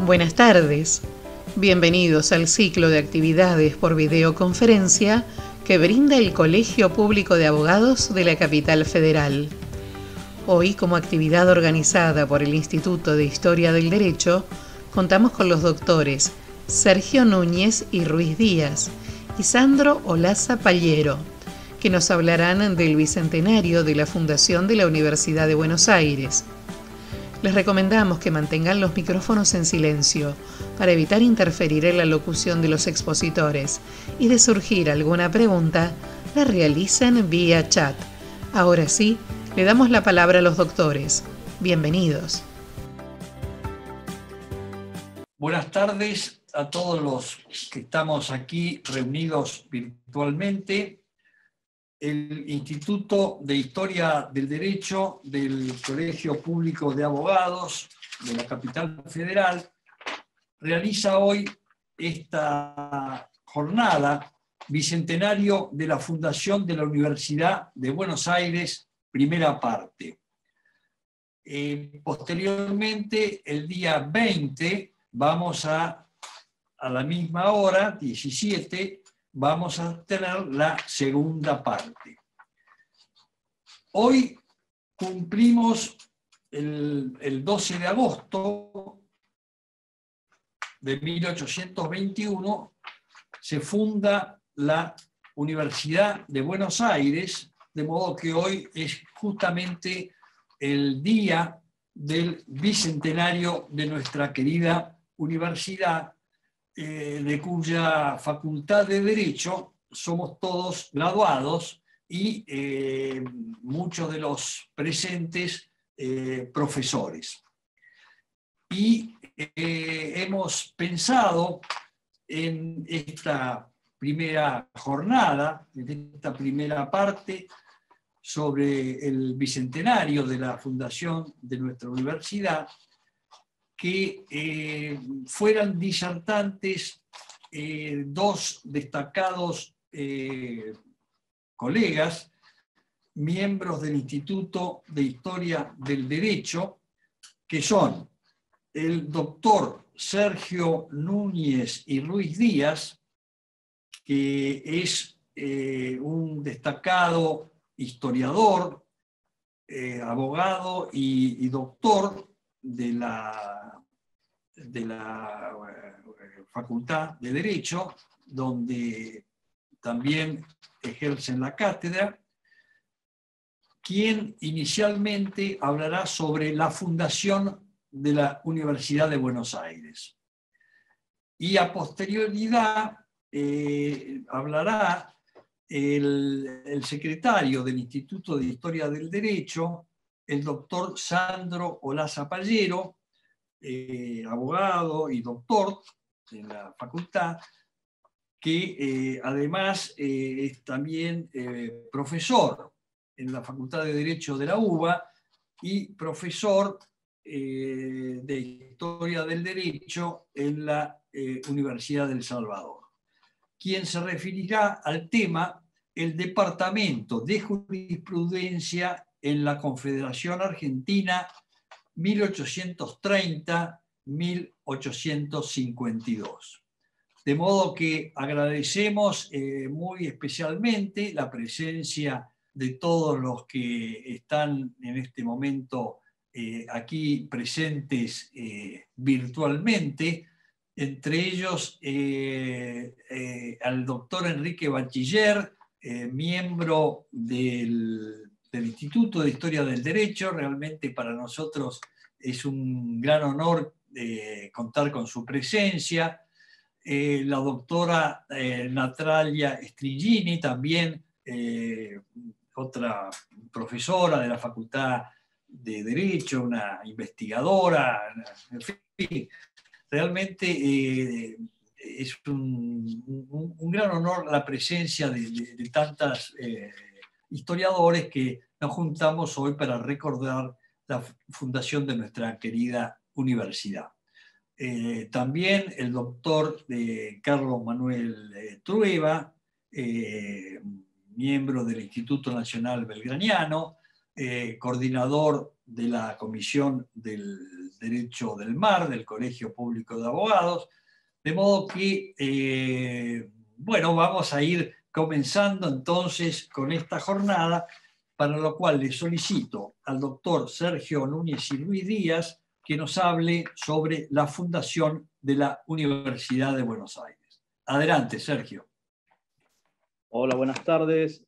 Buenas tardes. Bienvenidos al ciclo de actividades por videoconferencia que brinda el Colegio Público de Abogados de la Capital Federal. Hoy, como actividad organizada por el Instituto de Historia del Derecho, contamos con los doctores Sergio Núñez y Ruiz Díaz y Sandro Olaza Pallero, que nos hablarán del bicentenario de la fundación de la Universidad de Buenos Aires. Les recomendamos que mantengan los micrófonos en silencio para evitar interferir en la locución de los expositores y de surgir alguna pregunta, la realicen vía chat. Ahora sí, le damos la palabra a los doctores. Bienvenidos. Buenas tardes a todos los que estamos aquí reunidos virtualmente. El Instituto de Historia del Derecho del Colegio Público de Abogados de la Capital Federal realiza hoy esta jornada bicentenario de la fundación de la Universidad de Buenos Aires, primera parte. Posteriormente, el día 20, vamos a la misma hora, 17, vamos a tener la segunda parte. Hoy cumplimos el 12 de agosto de 1821, se funda la Universidad de Buenos Aires, de modo que hoy es justamente el día del bicentenario de nuestra querida universidad, de cuya Facultad de Derecho somos todos graduados y muchos de los presentes profesores. Y hemos pensado en esta primera jornada, en esta primera parte, sobre el bicentenario de la fundación de nuestra universidad, que fueran disertantes dos destacados colegas, miembros del Instituto de Historia del Derecho, que son el doctor Sergio Núñez y Ruiz Díaz, que es un destacado historiador, abogado y doctor de la Facultad de Derecho, donde también ejerce en la cátedra, quien inicialmente hablará sobre la fundación de la Universidad de Buenos Aires. Y a posterioridad hablará el secretario del Instituto de Historia del Derecho, el doctor Sandro Olaza Pallero, abogado y doctor en la facultad, que además es también profesor en la Facultad de Derecho de la UBA y profesor de Historia del Derecho en la Universidad del Salvador, quien se referirá al tema el Departamento de Jurisprudencia en la Confederación Argentina 1830-1852. De modo que agradecemos muy especialmente la presencia de todos los que están en este momento aquí presentes virtualmente, entre ellos al doctor Enrique Bachiller, miembro del Instituto de Historia del Derecho. Realmente para nosotros es un gran honor contar con su presencia. La doctora Natalia Strigini, también otra profesora de la Facultad de Derecho, una investigadora, en fin, realmente es un gran honor la presencia de tantas historiadores que nos juntamos hoy para recordar la fundación de nuestra querida universidad. También el doctor Carlos Manuel Trueba, miembro del Instituto Nacional Belgraniano, coordinador de la Comisión del Derecho del Mar, del Colegio Público de Abogados, de modo que, bueno, vamos a ir comenzando entonces con esta jornada, para lo cual le solicito al doctor Sergio Núñez y Luis Díaz que nos hable sobre la fundación de la Universidad de Buenos Aires. Adelante, Sergio. Hola, buenas tardes.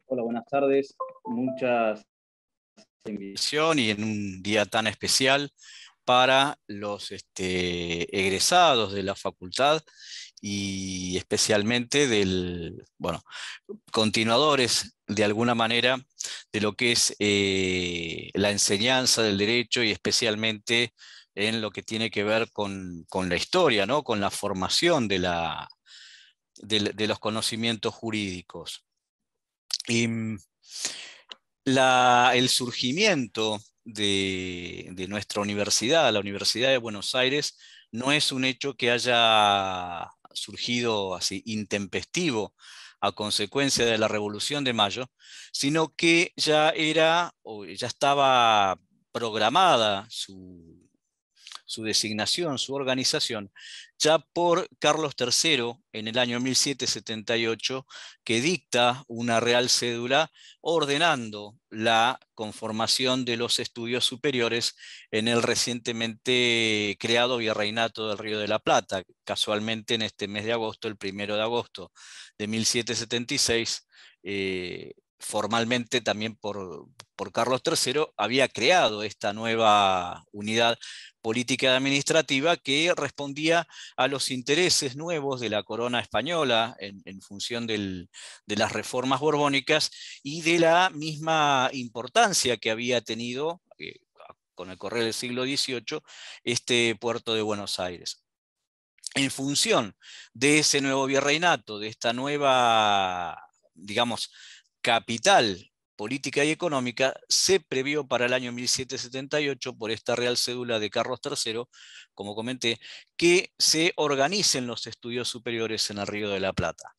Hola, buenas tardes. Muchas invitaciones y en un día tan especial para los egresados de la facultad y especialmente continuadores de alguna manera de lo que es la enseñanza del derecho y especialmente en lo que tiene que ver con la historia, ¿no? Con la formación de los conocimientos jurídicos. Y el surgimiento de nuestra universidad, la Universidad de Buenos Aires, no es un hecho que haya surgido así intempestivo a consecuencia de la Revolución de Mayo, sino que ya estaba programada su designación, su organización, ya por Carlos III en el año 1778, que dicta una real cédula ordenando la conformación de los estudios superiores en el recientemente creado Virreinato del Río de la Plata. Casualmente en este mes de agosto, el 1 de agosto de 1776, formalmente también por Carlos III, había creado esta nueva unidad política y administrativa que respondía a los intereses nuevos de la corona española en función de las reformas borbónicas y de la misma importancia que había tenido con el correr del siglo XVIII este puerto de Buenos Aires. En función de ese nuevo virreinato, de esta nueva, digamos, capital política y económica, se previó para el año 1778, por esta real cédula de Carlos III, como comenté, que se organicen los estudios superiores en el Río de la Plata.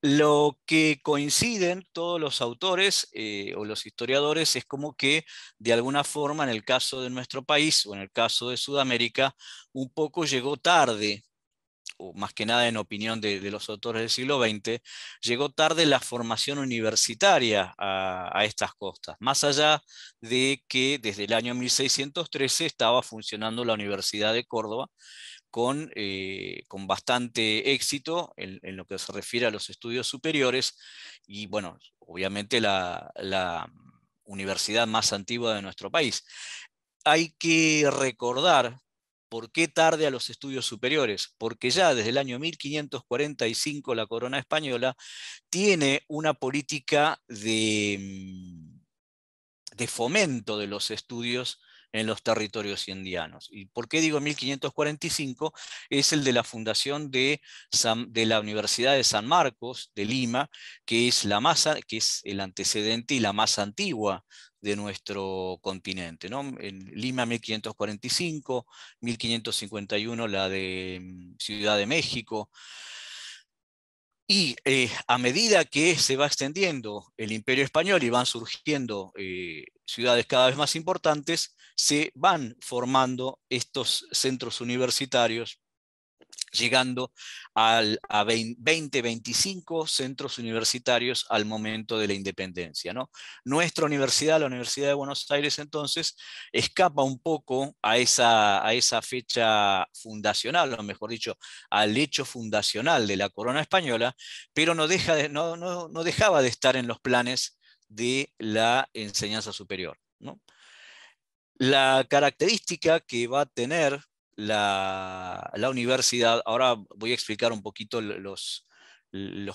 Lo que coinciden todos los autores o los historiadores es como que, de alguna forma, en el caso de nuestro país o en el caso de Sudamérica, un poco llegó tarde, o más que nada en opinión de los autores del siglo XX, llegó tarde la formación universitaria a estas costas, más allá de que desde el año 1613 estaba funcionando la Universidad de Córdoba con bastante éxito en lo que se refiere a los estudios superiores y, bueno, obviamente la universidad más antigua de nuestro país. Hay que recordar ¿por qué tarde a los estudios superiores? Porque ya desde el año 1545 la corona española tiene una política de fomento de los estudios en los territorios indianos. ¿Y por qué digo 1545? Es el de la fundación de la Universidad de San Marcos de Lima, que es el antecedente y la más antigua de nuestro continente, ¿no? En Lima 1545, 1551 la de Ciudad de México. Y a medida que se va extendiendo el Imperio Español y van surgiendo ciudades cada vez más importantes, se van formando estos centros universitarios, llegando a 20, 25 centros universitarios al momento de la independencia, ¿no? Nuestra universidad, la Universidad de Buenos Aires, entonces, escapa un poco a esa fecha fundacional, o mejor dicho, al hecho fundacional de la corona española, pero no dejaba de estar en los planes de la enseñanza superior, ¿no? La característica que va a tener la universidad, ahora voy a explicar un poquito los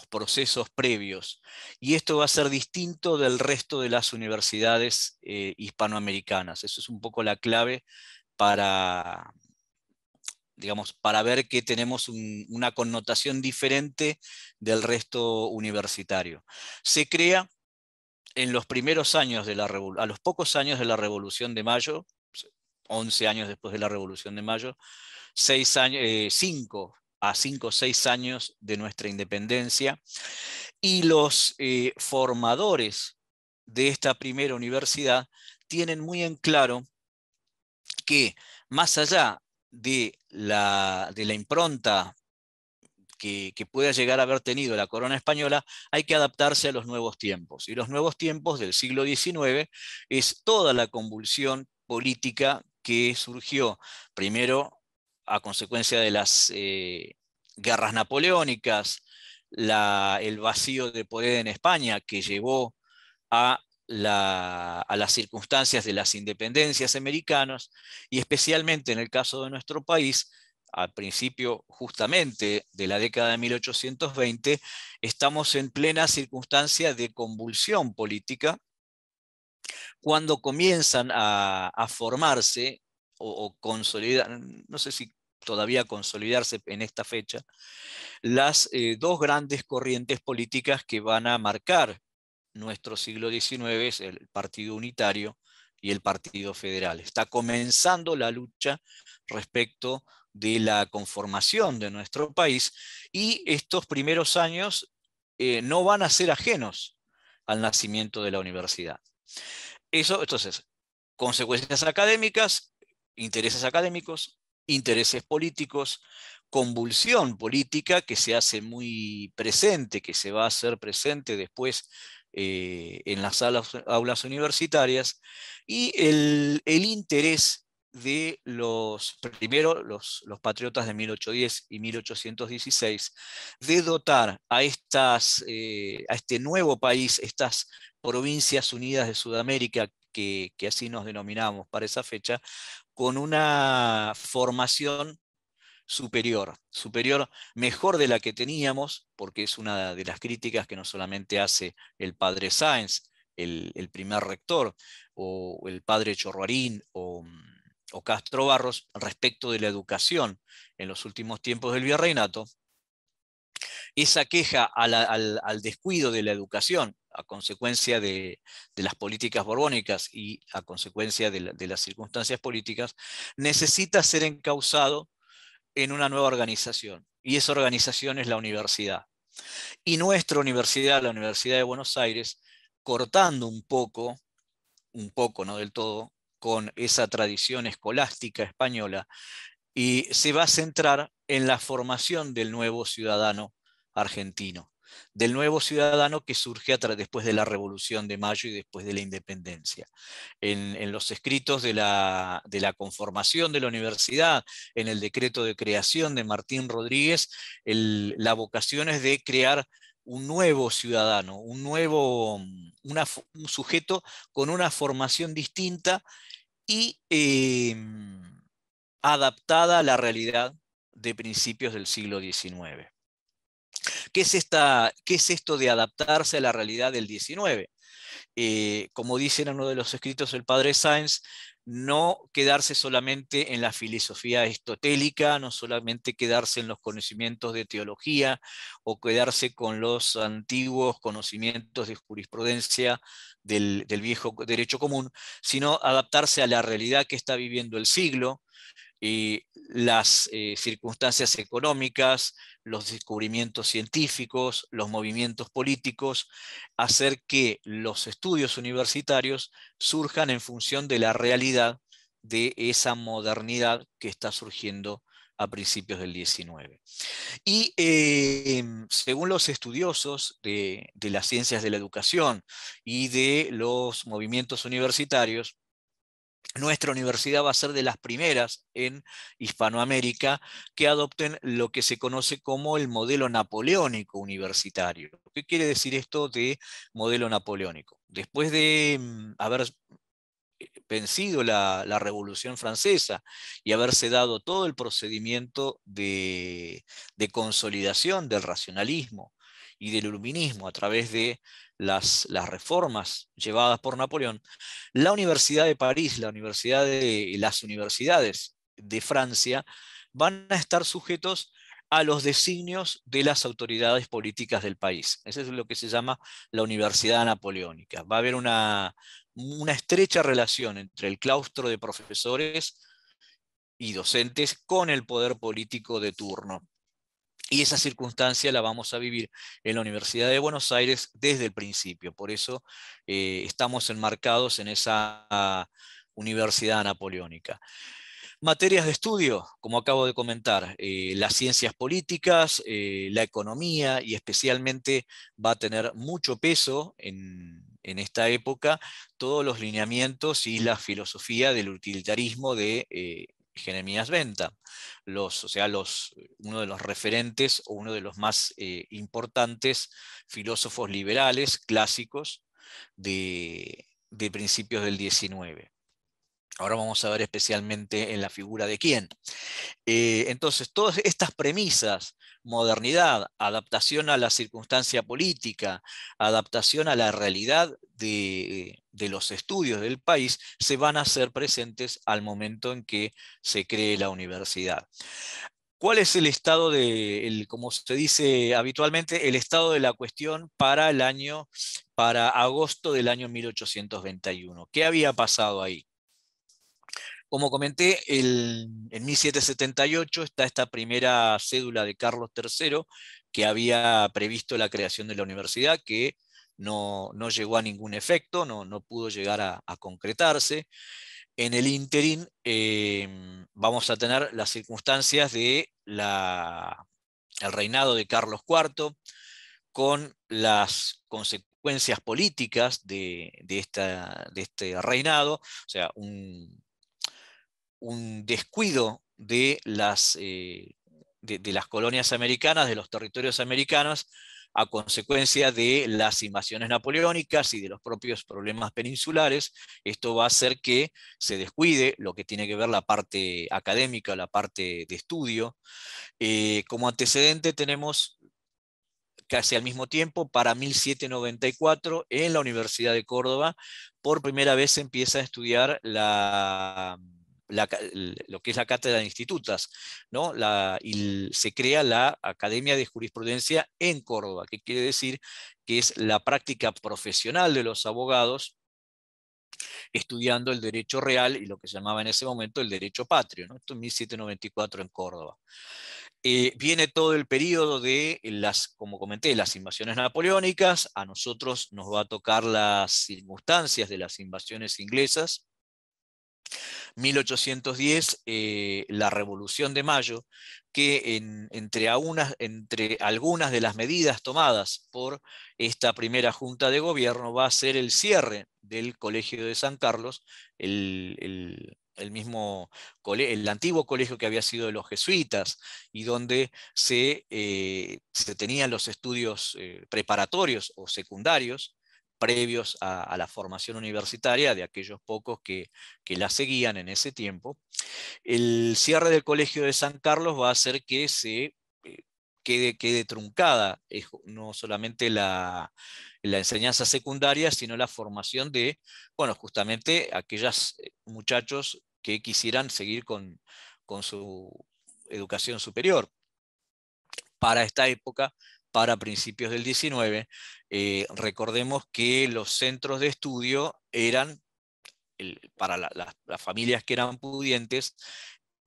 procesos previos, y esto va a ser distinto del resto de las universidades hispanoamericanas. Eso es un poco la clave para, digamos, para ver que tenemos una connotación diferente del resto universitario. Se crea en los primeros años a los pocos años de la Revolución de Mayo, 11 años después de la Revolución de Mayo, 5 o 6 años de nuestra independencia, y los formadores de esta primera universidad tienen muy en claro que más allá de la impronta que pueda llegar a haber tenido la corona española, hay que adaptarse a los nuevos tiempos. Y los nuevos tiempos del siglo XIX es toda la convulsión política que surgió primero a consecuencia de las guerras napoleónicas, el vacío de poder en España que llevó a las circunstancias de las independencias americanas, y especialmente en el caso de nuestro país, al principio justamente de la década de 1820, estamos en plena circunstancia de convulsión política, cuando comienzan a formarse o consolidar, no sé si todavía consolidarse en esta fecha, las dos grandes corrientes políticas que van a marcar nuestro siglo XIX, es el Partido Unitario y el Partido Federal. Está comenzando la lucha respecto de la conformación de nuestro país, y estos primeros años no van a ser ajenos al nacimiento de la universidad. Eso, entonces, consecuencias académicas, intereses académicos, intereses políticos, convulsión política que se hace muy presente, que se va a hacer presente después en las aulas universitarias, y el interés de primero los patriotas de 1810 y 1816, de dotar a este nuevo país, estas provincias unidas de Sudamérica, que así nos denominamos para esa fecha, con una formación superior, mejor de la que teníamos, porque es una de las críticas que no solamente hace el padre Sáenz, el primer rector, o el padre Chorroarín, o Castro Barros, respecto de la educación en los últimos tiempos del virreinato. Esa queja al descuido de la educación a consecuencia de las políticas borbónicas y a consecuencia de las circunstancias políticas, necesita ser encauzado en una nueva organización, y esa organización es la universidad. Y nuestra universidad, la Universidad de Buenos Aires, cortando un poco, no del todo, con esa tradición escolástica española, y se va a centrar en la formación del nuevo ciudadano argentino, del nuevo ciudadano que surge después de la Revolución de Mayo y después de la independencia. En los escritos de la conformación de la universidad, en el decreto de creación de Martín Rodríguez, la vocación es de crear un nuevo ciudadano, un sujeto con una formación distinta y adaptada a la realidad de principios del siglo XIX. ¿Qué es esto de adaptarse a la realidad del XIX? Como dice en uno de los escritos el padre Sáenz, no quedarse solamente en la filosofía aristotélica, no solamente quedarse en los conocimientos de teología o quedarse con los antiguos conocimientos de jurisprudencia del viejo derecho común, sino adaptarse a la realidad que está viviendo el siglo, las circunstancias económicas, los descubrimientos científicos, los movimientos políticos, hacer que los estudios universitarios surjan en función de la realidad de esa modernidad que está surgiendo a principios del XIX. Y según los estudiosos de las ciencias de la educación y de los movimientos universitarios, nuestra universidad va a ser de las primeras en Hispanoamérica que adopten lo que se conoce como el modelo napoleónico universitario. ¿Qué quiere decir esto de modelo napoleónico? Después de haber vencido la Revolución Francesa y haberse dado todo el procedimiento de consolidación del racionalismo y del iluminismo a través de las reformas llevadas por Napoleón, la Universidad de París, las universidades de Francia van a estar sujetos a los designios de las autoridades políticas del país. Eso es lo que se llama la Universidad Napoleónica. Va a haber una estrecha relación entre el claustro de profesores y docentes con el poder político de turno. Y esa circunstancia la vamos a vivir en la Universidad de Buenos Aires desde el principio. Por eso estamos enmarcados en esa universidad napoleónica. Materias de estudio, como acabo de comentar, las ciencias políticas, la economía, y especialmente va a tener mucho peso en esta época todos los lineamientos y la filosofía del utilitarismo de Jeremías Bentham, o sea, uno de los referentes o uno de los más importantes filósofos liberales clásicos de principios del XIX. Ahora vamos a ver especialmente en la figura de quién. Entonces, todas estas premisas, modernidad, adaptación a la circunstancia política, adaptación a la realidad de los estudios del país, se van a hacer presentes al momento en que se cree la universidad. ¿Cuál es el estado como se dice habitualmente, el estado de la cuestión para agosto del año 1821? ¿Qué había pasado ahí? Como comenté, en 1778 está esta primera cédula de Carlos III que había previsto la creación de la universidad, que no llegó a ningún efecto, no pudo llegar a concretarse. En el ínterin vamos a tener las circunstancias de el reinado de Carlos IV, con las consecuencias políticas de este reinado, o sea, un descuido de las colonias americanas, de los territorios americanos, a consecuencia de las invasiones napoleónicas y de los propios problemas peninsulares. Esto va a hacer que se descuide lo que tiene que ver la parte académica, la parte de estudio. Como antecedente tenemos casi al mismo tiempo, para 1794, en la Universidad de Córdoba, por primera vez se empieza a estudiar lo que es la cátedra de institutas, ¿no? Y se crea la Academia de Jurisprudencia en Córdoba, que quiere decir que es la práctica profesional de los abogados estudiando el derecho real y lo que se llamaba en ese momento el derecho patrio, ¿no? Esto en 1794 en Córdoba. Viene todo el periodo de como comenté, las invasiones napoleónicas. A nosotros nos va a tocar las circunstancias de las invasiones inglesas. 1810, la Revolución de Mayo, que entre algunas de las medidas tomadas por esta primera Junta de Gobierno va a ser el cierre del Colegio de San Carlos, el antiguo colegio que había sido de los jesuitas, y donde se tenían los estudios preparatorios o secundarios previos a la formación universitaria de aquellos pocos que la seguían en ese tiempo. El cierre del Colegio de San Carlos va a hacer que se quede truncada no solamente la enseñanza secundaria, sino la formación de, bueno, justamente aquellos muchachos que quisieran seguir con su educación superior. Para esta época, para principios del XIX, recordemos que los centros de estudio eran, para las familias que eran pudientes,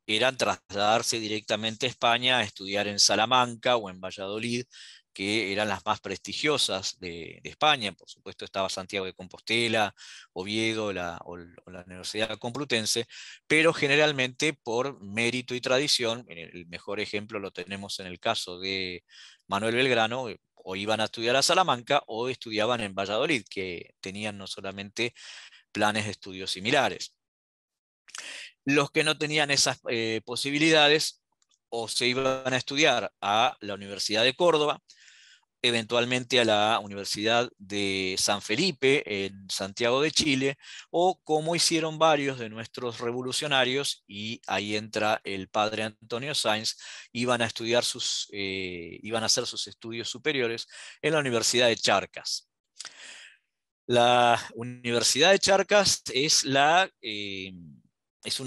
eran trasladarse directamente a España a estudiar en Salamanca o en Valladolid, que eran las más prestigiosas de España. Por supuesto estaba Santiago de Compostela, Oviedo o la Universidad Complutense, pero generalmente por mérito y tradición. El mejor ejemplo lo tenemos en el caso de Manuel Belgrano, o iban a estudiar a Salamanca o estudiaban en Valladolid, que tenían no solamente planes de estudios similares. Los que no tenían esas posibilidades o se iban a estudiar a la Universidad de Córdoba, eventualmente a la Universidad de San Felipe en Santiago de Chile, o como hicieron varios de nuestros revolucionarios, y ahí entra el padre Antonio Sáenz, iban a hacer sus estudios superiores en la Universidad de Charcas. La Universidad de Charcas es una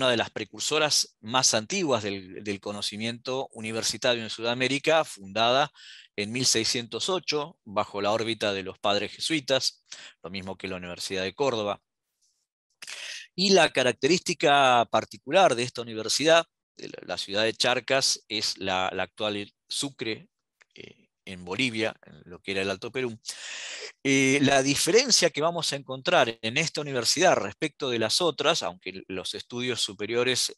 de las precursoras más antiguas del conocimiento universitario en Sudamérica, fundada en 1608 bajo la órbita de los padres jesuitas, lo mismo que la Universidad de Córdoba. Y la característica particular de esta universidad, de la ciudad de Charcas, es la actual Sucre, en Bolivia, en lo que era el Alto Perú. La diferencia que vamos a encontrar en esta universidad respecto de las otras, aunque los estudios superiores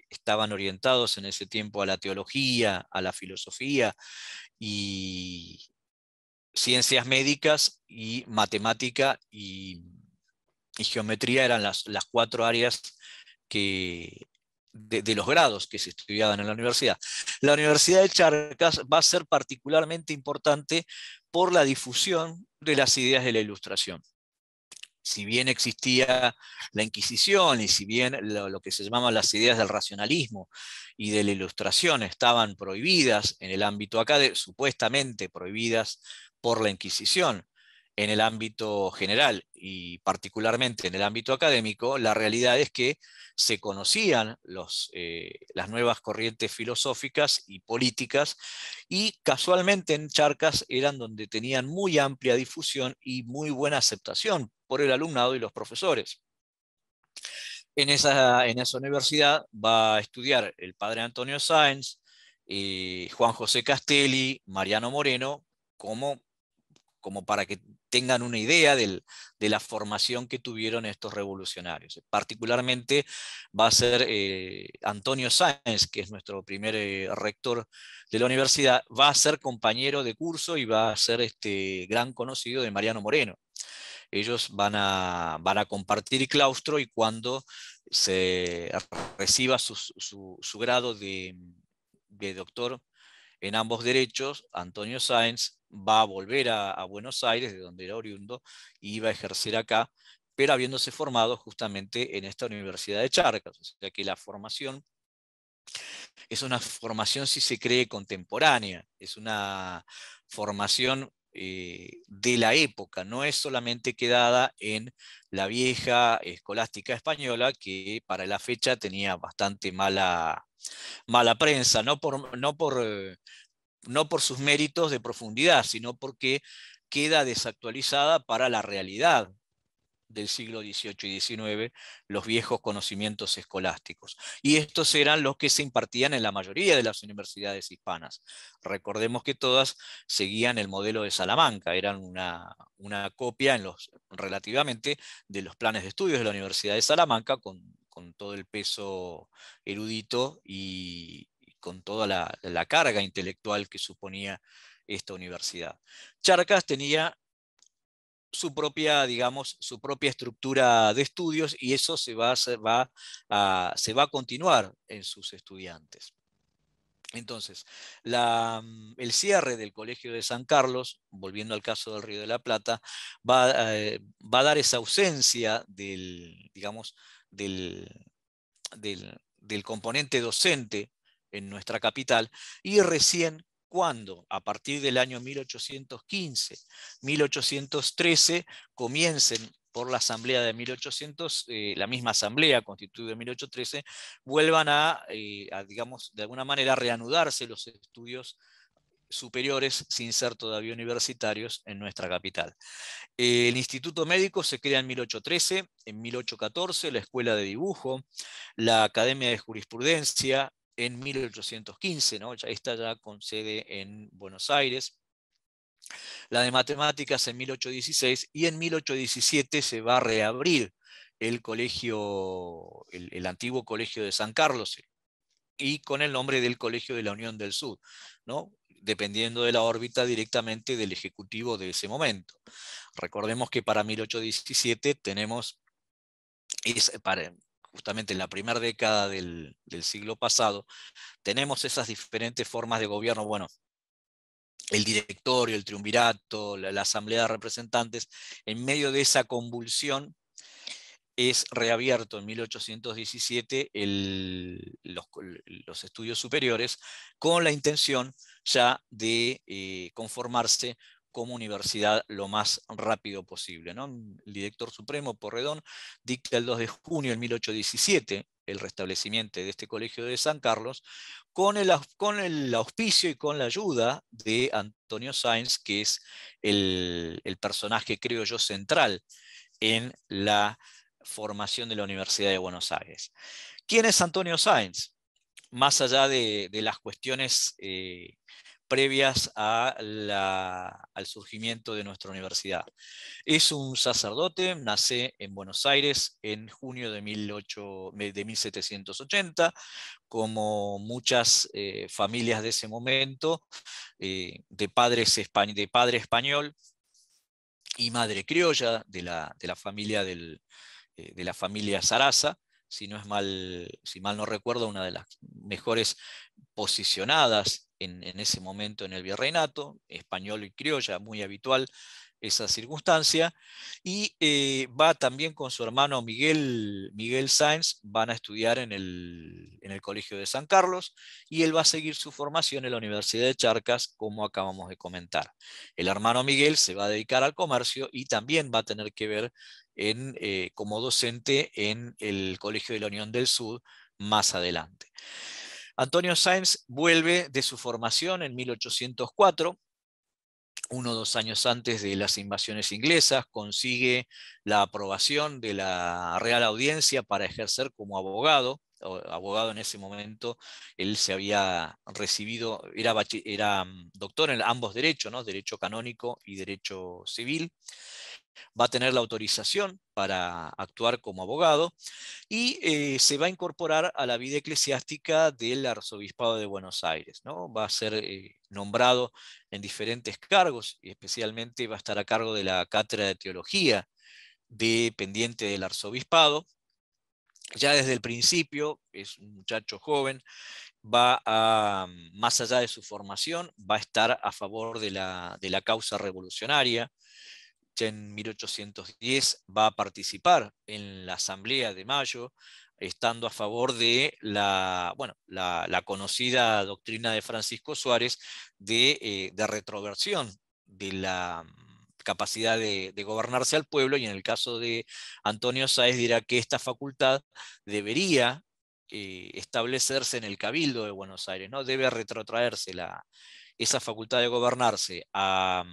estaban orientados en ese tiempo a la teología, a la filosofía y ciencias médicas y matemática y geometría, eran las 4 áreas de los grados que se estudiaban en la universidad. La Universidad de Charcas va a ser particularmente importante por la difusión de las ideas de la Ilustración. Si bien existía la Inquisición y si bien lo que se llamaban las ideas del racionalismo y de la Ilustración estaban prohibidas en el ámbito académico, supuestamente prohibidas por la Inquisición en el ámbito general y particularmente en el ámbito académico, la realidad es que se conocían las nuevas corrientes filosóficas y políticas, y casualmente en Charcas eran donde tenían muy amplia difusión y muy buena aceptación por el alumnado y los profesores. En esa universidad va a estudiar el padre Antonio Sáenz, Juan José Castelli, Mariano Moreno, como para que tengan una idea de la formación que tuvieron estos revolucionarios. Particularmente va a ser Antonio Sáenz, que es nuestro primer rector de la universidad, va a ser compañero de curso y va a ser gran conocido de Mariano Moreno. Ellos van a compartir claustro, y cuando se reciba su grado de doctor en ambos derechos, Antonio Sáenz va a volver a Buenos Aires, de donde era oriundo, y iba a ejercer acá, pero habiéndose formado justamente en esta Universidad de Charcas. O sea que la formación es una formación, si se cree, contemporánea, es una formación de la época, no es solamente quedada en la vieja escolástica española, que para la fecha tenía bastante mala prensa, no por sus méritos de profundidad, sino porque queda desactualizada para la realidad del siglo XVIII y XIX, los viejos conocimientos escolásticos. Y estos eran los que se impartían en la mayoría de las universidades hispanas. Recordemos que todas seguían el modelo de Salamanca, eran una copia relativamente de los planes de estudios de la Universidad de Salamanca, con todo el peso erudito y con toda la carga intelectual que suponía esta universidad. Charcas tenía su propia, digamos, su propia estructura de estudios, y eso se va a continuar en sus estudiantes. Entonces, el cierre del Colegio de San Carlos, volviendo al caso del Río de la Plata, va a dar esa ausencia digamos, del componente docente en nuestra capital, y recién cuando, a partir del año 1815, 1813, comiencen por la asamblea de 1800, la misma asamblea constituida en 1813, vuelvan a, digamos, de alguna manera reanudarse los estudios superiores, sin ser todavía universitarios, en nuestra capital. El Instituto Médico se crea en 1813, en 1814 la Escuela de Dibujo, la Academia de Jurisprudencia en 1815, ¿no? Esta ya con sede en Buenos Aires, la de Matemáticas en 1816, y en 1817 se va a reabrir el colegio, el antiguo Colegio de San Carlos, y con el nombre del Colegio de la Unión del Sur, ¿no? Dependiendo de la órbita directamente del ejecutivo de ese momento. Recordemos que para 1817 tenemos, justamente en la primera década del siglo pasado, tenemos esas diferentes formas de gobierno, bueno, el directorio, el triunvirato, la asamblea de representantes. En medio de esa convulsión es reabierto en 1817 los estudios superiores, con la intención ya de conformarse como universidad lo más rápido posible, ¿no? El director supremo, Porredón, dicta el 2 de junio de 1817 el restablecimiento de este Colegio de San Carlos, con el auspicio y con la ayuda de Antonio Sáenz, que es el personaje, creo yo, central en la formación de la Universidad de Buenos Aires. ¿Quién es Antonio Sáenz? Más allá de las cuestiones previas al surgimiento de nuestra universidad. Es un sacerdote, nace en Buenos Aires en junio de 1780, como muchas familias de ese momento, de padre español y madre criolla de la familia de la familia Sarasa, si mal no recuerdo, una de las mejores posicionadas en ese momento en el virreinato, español y criolla, muy habitual esa circunstancia, y va también con su hermano Miguel Sáenz, van a estudiar en el Colegio de San Carlos, y él va a seguir su formación en la Universidad de Charcas, como acabamos de comentar. El hermano Miguel se va a dedicar al comercio y también va a tener que ver como docente en el Colegio de la Unión del Sur más adelante. Antonio Sáenz vuelve de su formación en 1804, 1 o 2 años antes de las invasiones inglesas, consigue la aprobación de la Real Audiencia para ejercer como abogado. Abogado en ese momento, él se había recibido, era doctor en ambos derechos, ¿no? Derecho canónico y derecho civil. Va a tener la autorización para actuar como abogado y se va a incorporar a la vida eclesiástica del Arzobispado de Buenos Aires, ¿no? Va a ser nombrado en diferentes cargos y especialmente va a estar a cargo de la Cátedra de Teología dependiente del Arzobispado. Ya desde el principio, es un muchacho joven, más allá de su formación, va a estar a favor de la causa revolucionaria. Ya en 1810 va a participar en la Asamblea de Mayo, estando a favor de la conocida doctrina de Francisco Suárez de retroversión de la capacidad de gobernarse al pueblo, y en el caso de Antonio Sáenz dirá que esta facultad debería establecerse en el Cabildo de Buenos Aires, ¿no? Debe retrotraerse esa facultad de gobernarse al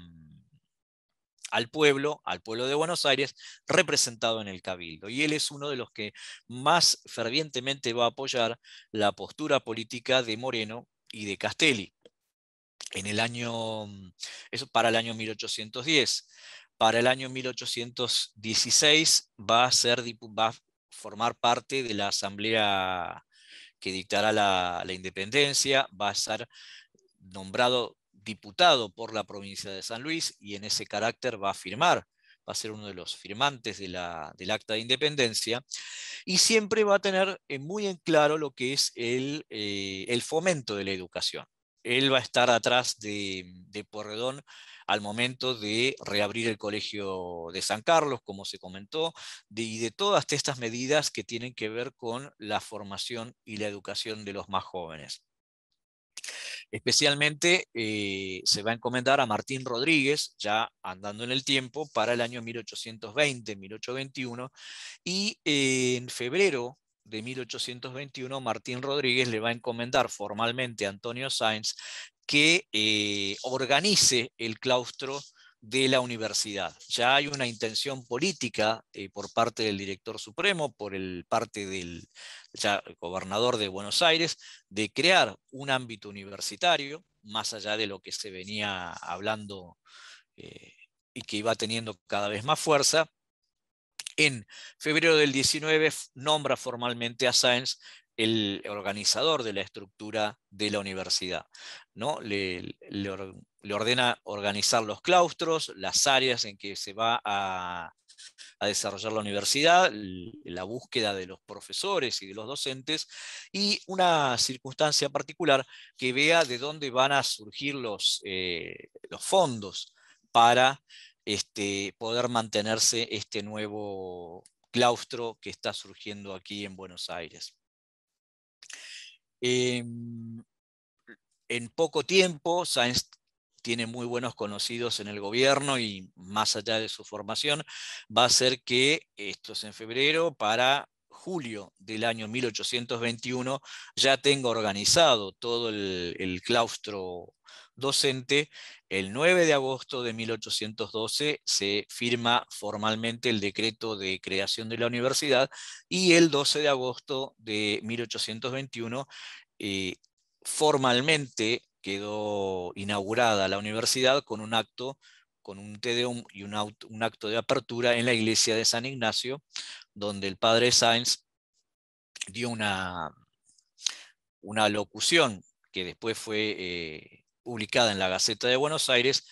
pueblo de Buenos Aires, representado en el Cabildo. Y él es uno de los que más fervientemente va a apoyar la postura política de Moreno y de Castelli. Eso para el año 1810. Para el año 1816 va a formar parte de la asamblea que dictará la independencia, va a ser nombrado diputado por la provincia de San Luis y en ese carácter va a ser uno de los firmantes del acta de independencia, y siempre va a tener muy en claro lo que es el fomento de la educación. Él va a estar atrás de Pueyrredón al momento de reabrir el Colegio de San Carlos, como se comentó, y de todas estas medidas que tienen que ver con la formación y la educación de los más jóvenes. Especialmente se va a encomendar a Martín Rodríguez, ya andando en el tiempo, para el año 1820-1821, y en febrero de 1821 Martín Rodríguez le va a encomendar formalmente a Antonio Sáenz que organice el claustro de la universidad. Ya hay una intención política por parte del director supremo, parte del gobernador de Buenos Aires, de crear un ámbito universitario, más allá de lo que se venía hablando y que iba teniendo cada vez más fuerza. En febrero del 19 nombra formalmente a Sáenz el organizador de la estructura de la universidad, ¿no? Le ordena organizar los claustros, las áreas en que se va a desarrollar la universidad, la búsqueda de los profesores y de los docentes, y una circunstancia particular que vea de dónde van a surgir los fondos para poder mantenerse este nuevo claustro que está surgiendo aquí en Buenos Aires. En poco tiempo, Sáenz tiene muy buenos conocidos en el gobierno y más allá de su formación, va a hacer que, esto es en febrero, para julio del año 1821 ya tenga organizado todo el claustro docente. El 9 de agosto de 1812 se firma formalmente el decreto de creación de la universidad y el 12 de agosto de 1821 formalmente quedó inaugurada la universidad con un acto, con un Te Deum y un acto de apertura en la iglesia de San Ignacio, donde el padre Sáenz dio una locución que después fue publicada en la Gaceta de Buenos Aires,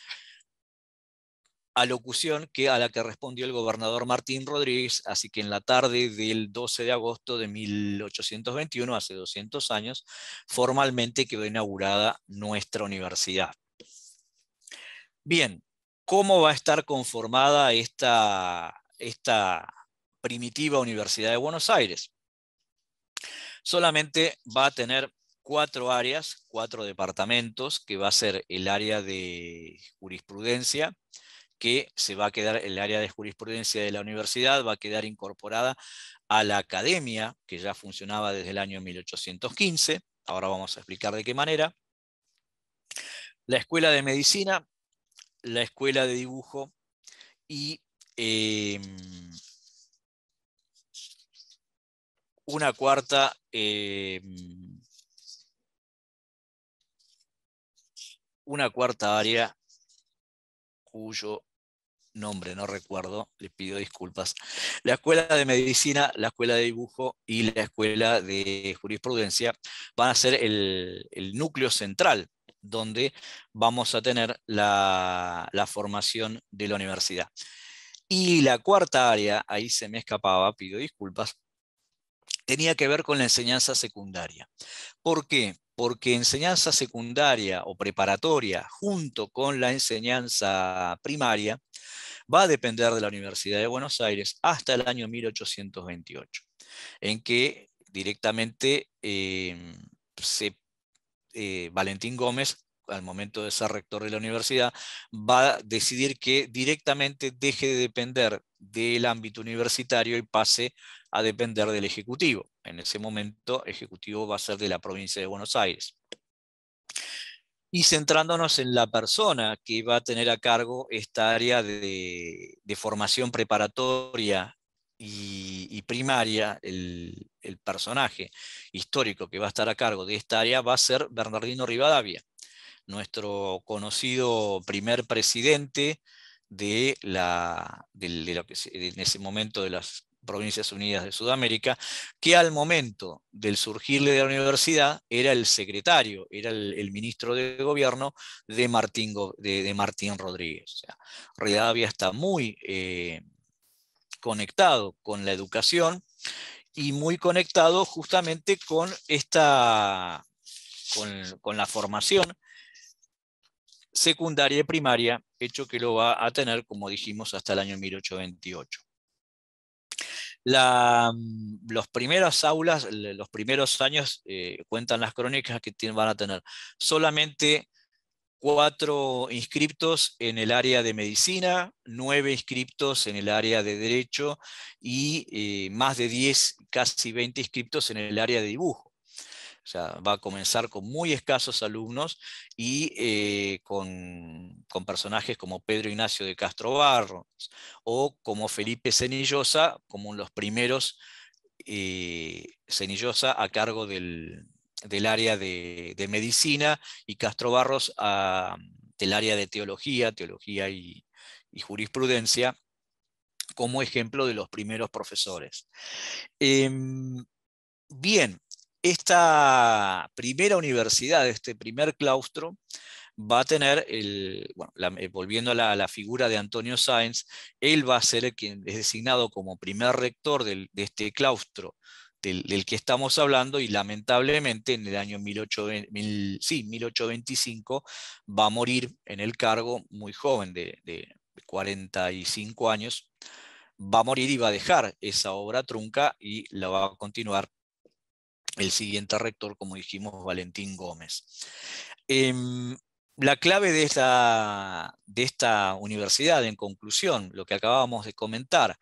alocución a la que respondió el gobernador Martín Rodríguez, así que en la tarde del 12 de agosto de 1821, hace 200 años, formalmente quedó inaugurada nuestra universidad. Bien, ¿cómo va a estar conformada esta primitiva Universidad de Buenos Aires? Solamente va a tener 4 áreas, 4 departamentos, que va a ser el área de jurisprudencia, que se va a quedar, el área de jurisprudencia de la universidad va a quedar incorporada a la academia, que ya funcionaba desde el año 1815. Ahora vamos a explicar de qué manera. La escuela de medicina, la escuela de dibujo y una cuarta área cuyo nombre no recuerdo, les pido disculpas. La escuela de medicina, la escuela de dibujo y la escuela de jurisprudencia van a ser el núcleo central donde vamos a tener la formación de la universidad. Y la cuarta área, ahí se me escapaba, pido disculpas, tenía que ver con la enseñanza secundaria. ¿Por qué? Porque enseñanza secundaria o preparatoria junto con la enseñanza primaria va a depender de la Universidad de Buenos Aires hasta el año 1828, en que directamente Valentín Gómez, al momento de ser rector de la universidad, va a decidir que directamente deje de depender del ámbito universitario y pase a depender del Ejecutivo. En ese momento, Ejecutivo va a ser de la provincia de Buenos Aires. Y centrándonos en la persona que va a tener a cargo esta área de formación preparatoria y primaria, el personaje histórico que va a estar a cargo de esta área va a ser Bernardino Rivadavia, nuestro conocido primer presidente de lo que en ese momento de las Provincias Unidas de Sudamérica, que al momento del surgirle de la universidad era el secretario, era el ministro de gobierno de Martín Rodríguez. O sea, Rivadavia está muy conectado con la educación y muy conectado justamente con con la formación secundaria y primaria, hecho que lo va a tener, como dijimos, hasta el año 1828. Los primeros aulas, los primeros años, cuentan las crónicas que van a tener solamente 4 inscriptos en el área de medicina, 9 inscriptos en el área de derecho y más de 10, casi 20 inscriptos en el área de dibujo. O sea, va a comenzar con muy escasos alumnos y con personajes como Pedro Ignacio de Castro Barros o como Felipe Cenillosa, como los primeros Cenillosa a cargo del área de medicina y Castro Barros del área de teología y jurisprudencia, como ejemplo de los primeros profesores. Bien, esta primera universidad, este primer claustro, va a tener, volviendo a la figura de Antonio Sáenz, él va a ser el quien es designado como primer rector de este claustro del que estamos hablando, y lamentablemente en el año 1825 va a morir en el cargo muy joven, de 45 años, va a morir y va a dejar esa obra trunca y la va a continuar el siguiente rector, como dijimos, Valentín Gómez. La clave de esta universidad, en conclusión, lo que acabábamos de comentar,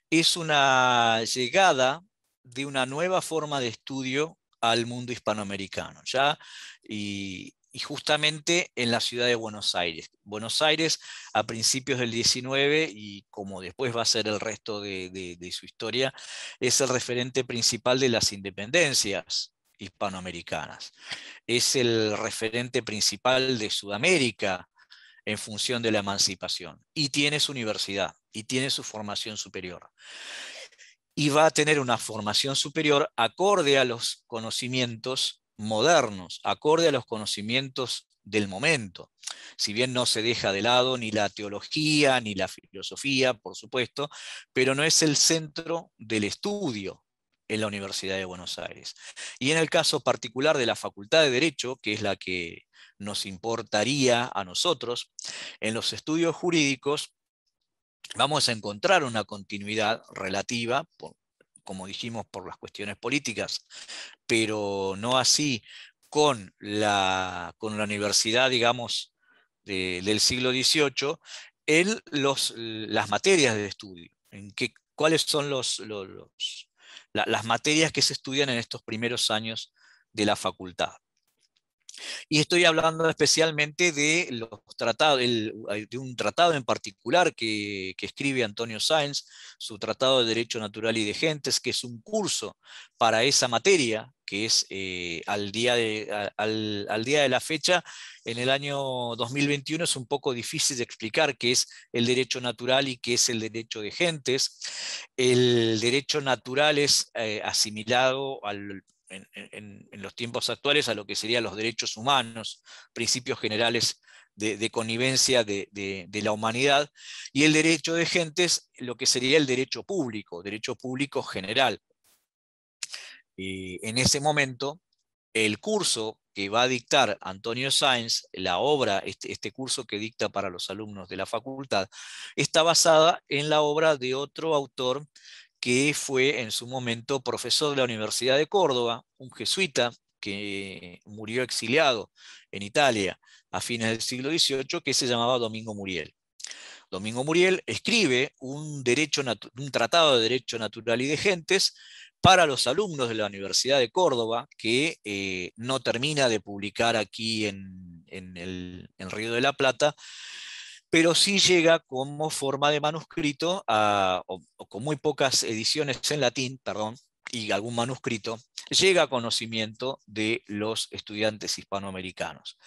es una llegada de una nueva forma de estudio al mundo hispanoamericano, y justamente en la ciudad de Buenos Aires. Buenos Aires a principios del 19, y como después va a ser el resto de su historia, es el referente principal de las independencias hispanoamericanas. Es el referente principal de Sudamérica en función de la emancipación, y tiene su universidad, y tiene su formación superior. Y va a tener una formación superior acorde a los conocimientos modernos, acorde a los conocimientos del momento. Si bien no se deja de lado ni la teología ni la filosofía, por supuesto, pero no es el centro del estudio en la Universidad de Buenos Aires. Y en el caso particular de la Facultad de Derecho, que es la que nos importaría a nosotros, en los estudios jurídicos vamos a encontrar una continuidad relativa, como dijimos, por las cuestiones políticas, pero no así con la universidad, digamos, del siglo XVIII, en las materias de estudio, cuáles son las materias que se estudian en estos primeros años de la facultad. Y estoy hablando especialmente de los tratados, de un tratado en particular que escribe Antonio Sáenz, su Tratado de Derecho Natural y de Gentes, que es un curso para esa materia, que es al día de la fecha, en el año 2021, es un poco difícil de explicar qué es el derecho natural y qué es el derecho de gentes. El derecho natural es asimilado en los tiempos actuales a lo que serían los derechos humanos, principios generales de connivencia de la humanidad, y el derecho de gentes, lo que sería el derecho público general. En ese momento, el curso que va a dictar Antonio Sáenz, la obra, este curso que dicta para los alumnos de la facultad, está basada en la obra de otro autor que fue en su momento profesor de la Universidad de Córdoba, un jesuita que murió exiliado en Italia a fines del siglo XVIII, que se llamaba Domingo Muriel. Domingo Muriel escribe un tratado de derecho natural y de gentes para los alumnos de la Universidad de Córdoba, que no termina de publicar aquí en Río de la Plata, pero sí llega como forma de manuscrito, o con muy pocas ediciones en latín, perdón, y algún manuscrito, llega a conocimiento de los estudiantes hispanoamericanos.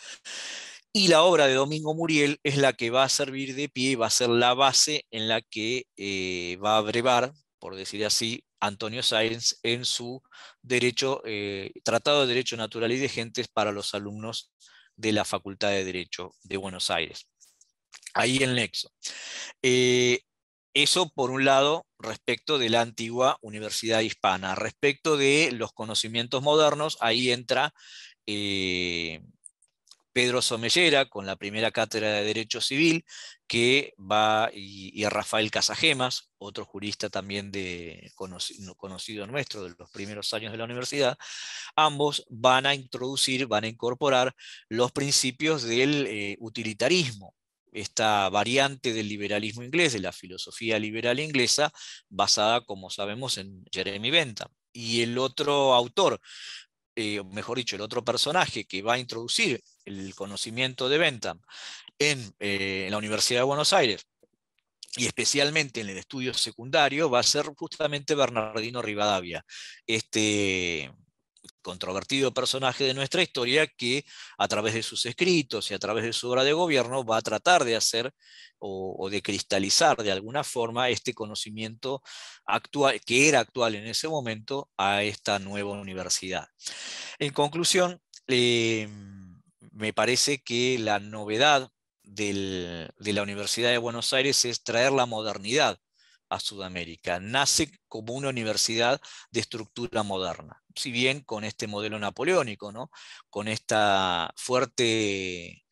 Y la obra de Domingo Muriel es la que va a servir de pie, va a ser la base en la que va a brevar, por decir así, Antonio Sáenz en su Tratado de Derecho Natural y de Gentes para los alumnos de la Facultad de Derecho de Buenos Aires. Ahí el nexo. Eso por un lado respecto de la antigua Universidad Hispana. Respecto de los conocimientos modernos, ahí entra Pedro Somellera con la primera cátedra de Derecho Civil, y Rafael Casagemas, otro jurista también conocido nuestro de los primeros años de la universidad. Ambos van a incorporar los principios del utilitarismo, esta variante del liberalismo inglés, de la filosofía liberal inglesa, basada, como sabemos, en Jeremy Bentham. Y el otro autor, mejor dicho, el otro personaje que va a introducir el conocimiento de Bentham en la Universidad de Buenos Aires, y especialmente en el estudio secundario, va a ser justamente Bernardino Rivadavia, este controvertido personaje de nuestra historia que a través de sus escritos y a través de su obra de gobierno va a tratar de hacer o de cristalizar de alguna forma este conocimiento actual, que era actual en ese momento, a esta nueva universidad. En conclusión, me parece que la novedad de la Universidad de Buenos Aires es traer la modernidad a Sudamérica. Nace como una universidad de estructura moderna, si bien con este modelo napoleónico, ¿no? Con esta fuerte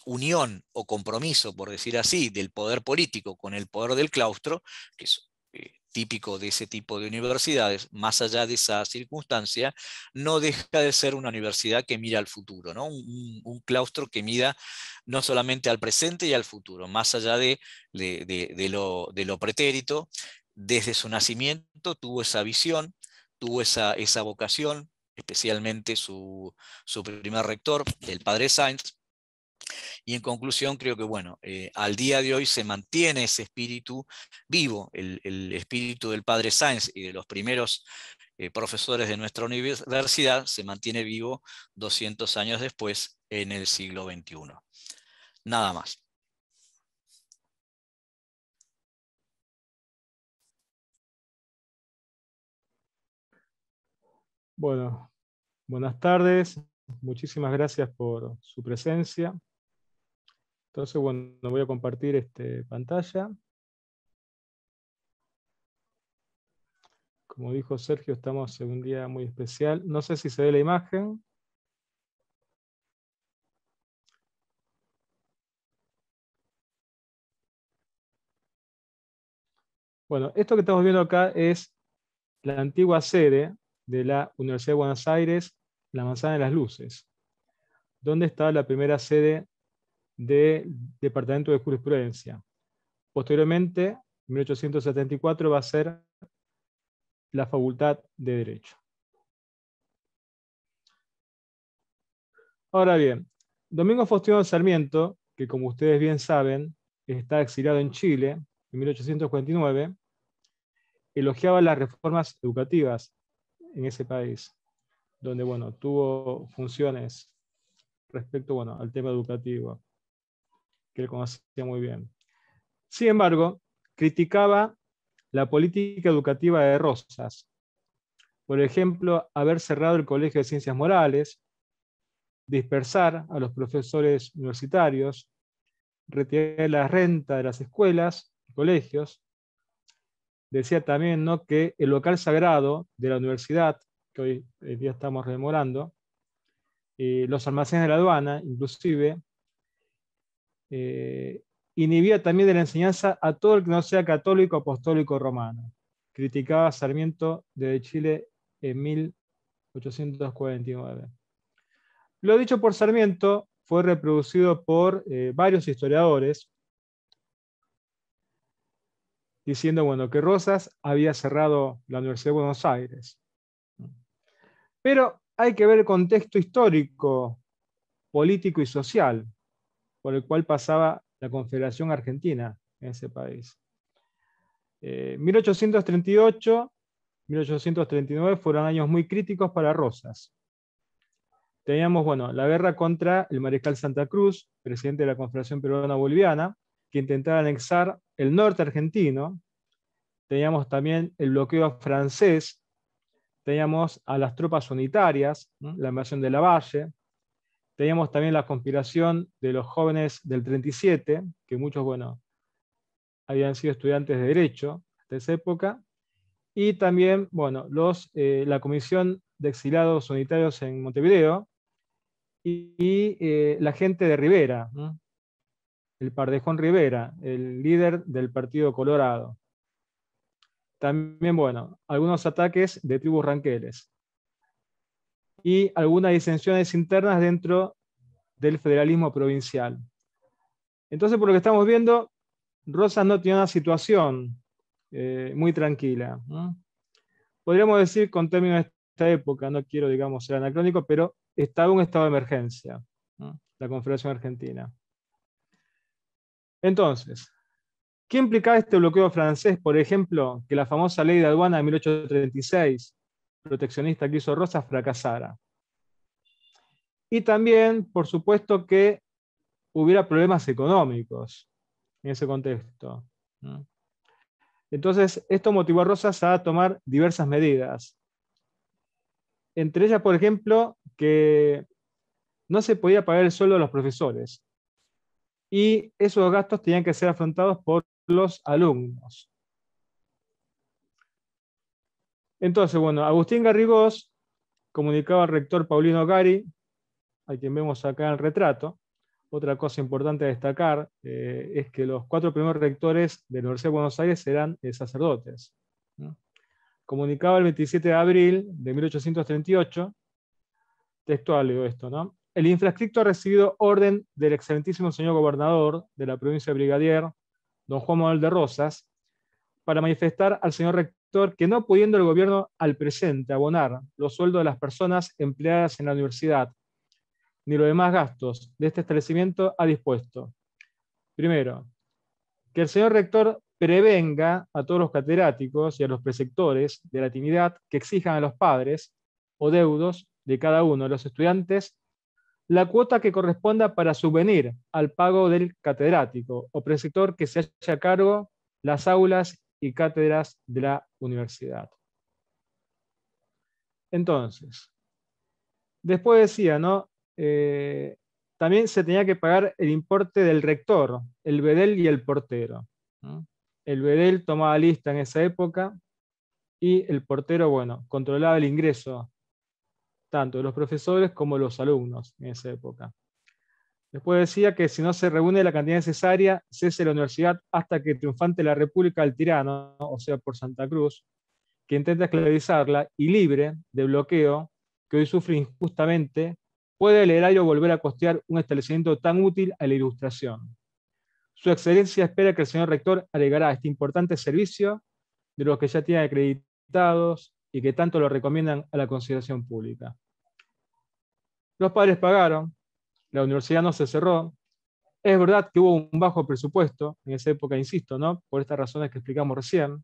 unión o compromiso, por decir así, del poder político con el poder del claustro, que es típico de ese tipo de universidades. Más allá de esa circunstancia, no deja de ser una universidad que mira al futuro, ¿no? Un claustro que mira no solamente al presente y al futuro, más allá de lo pretérito. Desde su nacimiento tuvo esa visión, tuvo esa vocación, especialmente su primer rector, el padre Sáenz, Y en conclusión, creo que bueno, al día de hoy se mantiene ese espíritu vivo, el espíritu del padre Sáenz y de los primeros profesores de nuestra universidad se mantiene vivo 200 años después en el siglo XXI. Nada más. Bueno, buenas tardes. Muchísimas gracias por su presencia. Entonces, bueno, voy a compartir pantalla. Como dijo Sergio, estamos en un día muy especial. No sé si se ve la imagen. Bueno, esto que estamos viendo acá es la antigua sede de la Universidad de Buenos Aires, la Manzana de las Luces, donde estaba la primera sede del Departamento de Jurisprudencia. Posteriormente, en 1874, va a ser la Facultad de Derecho. Ahora bien, Domingo Faustino Sarmiento, que como ustedes bien saben, está exiliado en Chile en 1849, elogiaba las reformas educativas en ese país, donde bueno, tuvo funciones respecto al tema educativo, que él conocía muy bien. Sin embargo, criticaba la política educativa de Rosas. Por ejemplo, haber cerrado el Colegio de Ciencias Morales, dispersar a los profesores universitarios, retirar la renta de las escuelas y colegios. Decía también, ¿no?, que el local sagrado de la universidad, que hoy día estamos rememorando, los almacenes de la aduana, inclusive, inhibía también de la enseñanza a todo el que no sea católico, apostólico, romano. Criticaba a Sarmiento desde Chile en 1849. Lo dicho por Sarmiento fue reproducido por varios historiadores, diciendo que Rosas había cerrado la Universidad de Buenos Aires. Pero hay que ver el contexto histórico, político y social por el cual pasaba la Confederación Argentina en ese país. 1838-1839 fueron años muy críticos para Rosas. Teníamos la guerra contra el mariscal Santa Cruz, presidente de la Confederación Peruana Boliviana, que intentaba anexar el norte argentino. Teníamos también el bloqueo francés, teníamos a las tropas unitarias, ¿no?, la invasión de Lavalle. Teníamos también la conspiración de los jóvenes del 37, que muchos, habían sido estudiantes de Derecho hasta esa época. Y también, la Comisión de Exiliados Unitarios en Montevideo y la gente de Rivera, ¿no?, el Pardejón Rivera, el líder del Partido Colorado. También, algunos ataques de tribus ranqueles. Y algunas disensiones internas dentro del federalismo provincial. Entonces, por lo que estamos viendo, Rosas no tiene una situación muy tranquila, ¿no? Podríamos decir, con términos de esta época, no quiero, ser anacrónico, pero estaba en un estado de emergencia, ¿no?, la Confederación Argentina. Entonces, ¿qué implicaba este bloqueo francés? Por ejemplo, que la famosa ley de aduana de 1836, proteccionista que hizo Rosas, fracasara. Y también, por supuesto, que hubiera problemas económicos en ese contexto, ¿no? Entonces, esto motivó a Rosas a tomar diversas medidas. Entre ellas, por ejemplo, que no se podía pagar el sueldo a los profesores. Y esos gastos tenían que ser afrontados por los alumnos. Entonces, Agustín Garrigós comunicaba al rector Paulino Gari, a quien vemos acá en el retrato. Otra cosa importante a destacar es que los 4 primeros rectores de la Universidad de Buenos Aires eran sacerdotes, ¿no? Comunicaba el 27 de abril de 1838, textual leo esto, ¿no? El infrascripto ha recibido orden del excelentísimo señor gobernador de la provincia de Brigadier, don Juan Manuel de Rosas, para manifestar al señor rector que no pudiendo el gobierno al presente abonar los sueldos de las personas empleadas en la universidad, ni los demás gastos de este establecimiento ha dispuesto. Primero, que el señor rector prevenga a todos los catedráticos y a los preceptores de la Trinidad que exijan a los padres o deudos de cada uno de los estudiantes la cuota que corresponda para subvenir al pago del catedrático o preceptor que se haya a cargo las aulas y cátedras de la universidad. Entonces, después decía, ¿no? También se tenía que pagar el importe del rector, el bedel y el portero, ¿no? El bedel tomaba lista en esa época y el portero, bueno, controlaba el ingreso tanto de los profesores como de los alumnos en esa época. Después decía que si no se reúne la cantidad necesaria, cese la universidad hasta que triunfante la República del tirano, o sea, por Santa Cruz, que intenta esclavizarla y libre de bloqueo que hoy sufre injustamente, puede el erario volver a costear un establecimiento tan útil a la ilustración. Su excelencia espera que el señor rector agregará este importante servicio de los que ya tiene acreditados y que tanto lo recomiendan a la consideración pública. Los padres pagaron, la universidad no se cerró. Es verdad que hubo un bajo presupuesto en esa época, insisto, ¿no? Por estas razones que explicamos recién.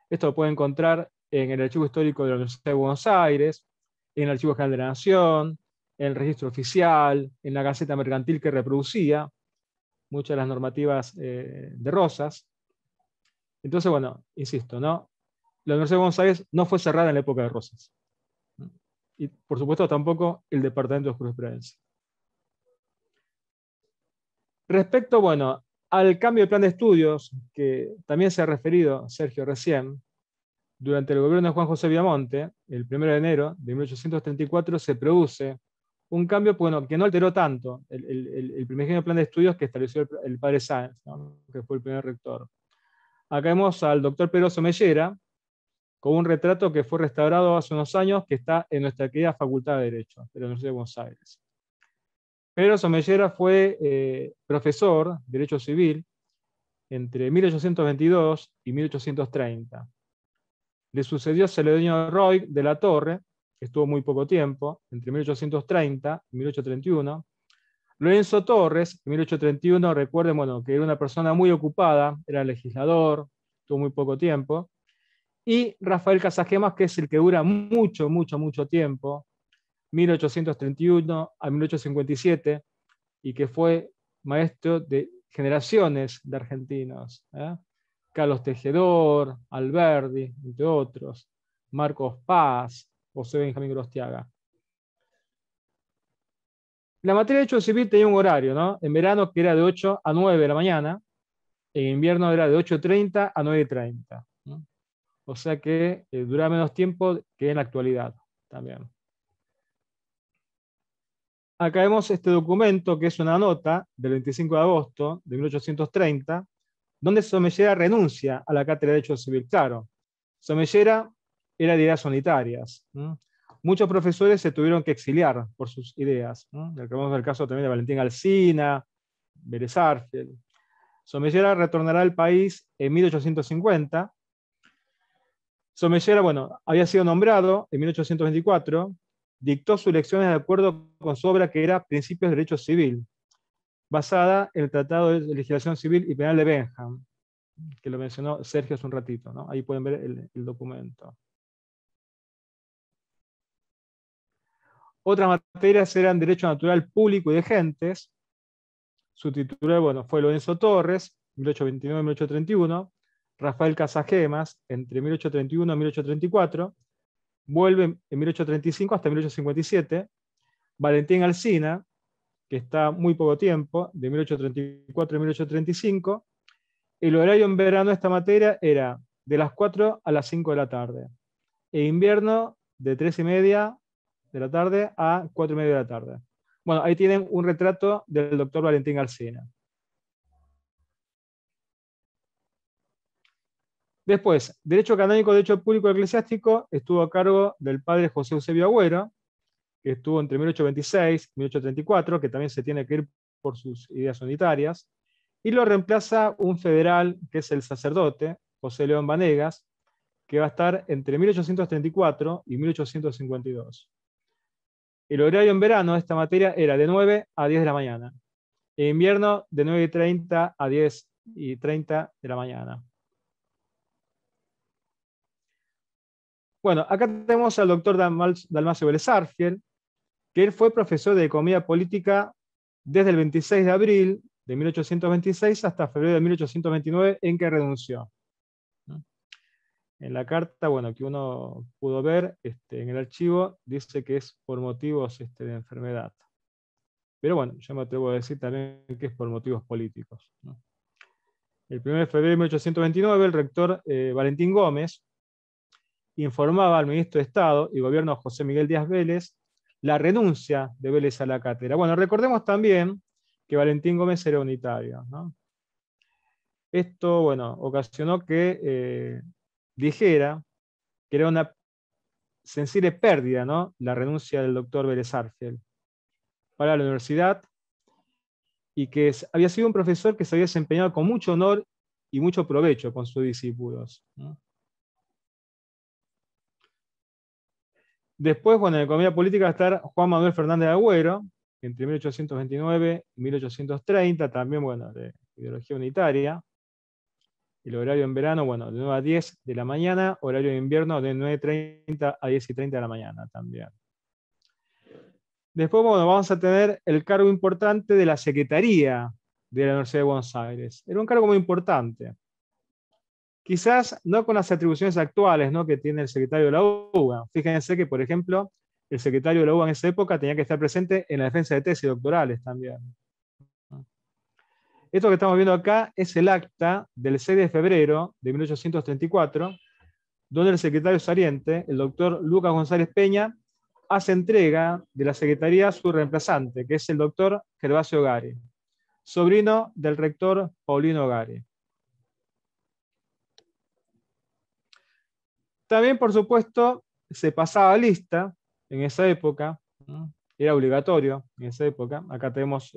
Esto lo puede encontrar en el Archivo Histórico de la Universidad de Buenos Aires, en el Archivo General de la Nación, en el Registro Oficial, en la Gaceta Mercantil que reproducía muchas de las normativas de Rosas. Entonces, bueno, insisto, ¿no? La Universidad de Buenos Aires no fue cerrada en la época de Rosas. Y, por supuesto, tampoco el Departamento de Jurisprudencia. Respecto, bueno, al cambio de plan de estudios, que también se ha referido Sergio recién, durante el gobierno de Juan José Viamonte, el 1 de enero de 1834, se produce un cambio, bueno, que no alteró tanto el primigenio plan de estudios que estableció el padre Sáenz, ¿no? Que fue el primer rector. Acá vemos al doctor Pedro Somellera, con un retrato que fue restaurado hace unos años, que está en nuestra querida Facultad de Derecho de la Universidad de Buenos Aires. Pedro Somellera fue profesor de Derecho Civil entre 1822 y 1830. Le sucedió Celedonio Roig de la Torre, que estuvo muy poco tiempo, entre 1830 y 1831. Lorenzo Torres, en 1831, recuerden, bueno, que era una persona muy ocupada, era legislador, tuvo muy poco tiempo. Y Rafael Casagemas, que es el que dura mucho, mucho, mucho tiempo, 1831 a 1857, y que fue maestro de generaciones de argentinos. Carlos Tejedor, Alberdi, entre otros, Marcos Paz, José Benjamín Grostiaga. La materia de Derecho Civil tenía un horario, ¿no? En verano que era de 8 a 9 de la mañana, en invierno era de 8:30 a 9:30. ¿No? O sea que dura menos tiempo que en la actualidad también. Acá vemos este documento, que es una nota del 25 de agosto de 1830, donde Somellera renuncia a la cátedra de Derecho Civil. Claro, Somellera era de ideas unitarias. Muchos profesores se tuvieron que exiliar por sus ideas. Recordemos el caso también de Valentín Alsina, Vélez Arfield. Somellera retornará al país en 1850. Somellera, bueno, había sido nombrado en 1824, dictó sus lecciones de acuerdo con su obra que era Principios de Derecho Civil, basada en el Tratado de Legislación Civil y Penal de Benham, que lo mencionó Sergio hace un ratito, ¿no? Ahí pueden ver el documento. Otras materias eran Derecho Natural Público y de Gentes. Su titular, bueno, fue Lorenzo Torres, 1829 y 1831, Rafael Casagemas, entre 1831 y 1834, vuelve en 1835 hasta 1857, Valentín Alsina, que está muy poco tiempo, de 1834 a 1835. El horario en verano de esta materia era de las 4 a las 5 de la tarde. En invierno, de 3:30 de la tarde a 4:30 de la tarde. Bueno, ahí tienen un retrato del doctor Valentín Alsina. Después, Derecho Canónico, Derecho Público Eclesiástico, estuvo a cargo del padre José Eusebio Agüero, que estuvo entre 1826 y 1834, que también se tiene que ir por sus ideas unitarias, y lo reemplaza un federal, que es el sacerdote, José León Vanegas, que va a estar entre 1834 y 1852. El horario en verano de esta materia era de 9 a 10 de la mañana. En invierno, de 9:30 a 10:30 de la mañana. Bueno, acá tenemos al doctor Dalmacio Vélez Arfiel, que él fue profesor de Economía Política desde el 26 de abril de 1826 hasta febrero de 1829, en que renunció. En la carta, bueno, que uno pudo ver en el archivo, dice que es por motivos de enfermedad. Pero bueno, yo me atrevo a decir también que es por motivos políticos, ¿no? El 1 de febrero de 1829, el rector Valentín Gómez informaba al ministro de Estado y Gobierno José Miguel Díaz Vélez la renuncia de Vélez a la cátedra. Bueno, recordemos también que Valentín Gómez era unitario, ¿no? Esto, bueno, ocasionó que dijera que era una sensible pérdida, ¿no?, la renuncia del doctor Vélez Arfiel para la universidad, y que había sido un profesor que se había desempeñado con mucho honor y mucho provecho con sus discípulos, ¿no? Después, bueno, en Economía Política va a estar Juan Manuel Fernández de Agüero, entre 1829 y 1830, también, bueno, de ideología unitaria. El horario en verano, bueno, de 9 a 10 de la mañana, horario de invierno de 9:30 a 10:30 de la mañana también. Después, bueno, vamos a tener el cargo importante de la Secretaría de la Universidad de Buenos Aires. Era un cargo muy importante. Quizás no con las atribuciones actuales, ¿no?, que tiene el secretario de la UBA. Fíjense que, por ejemplo, el secretario de la UBA en esa época tenía que estar presente en la defensa de tesis doctorales también. Esto que estamos viendo acá es el acta del 6 de febrero de 1834, donde el secretario saliente, el doctor Lucas González Peña, hace entrega de la secretaría a su reemplazante, que es el doctor Gervasio Gari, sobrino del rector Paulino Gari. También, por supuesto, se pasaba lista en esa época, ¿no? Era obligatorio en esa época. Acá tenemos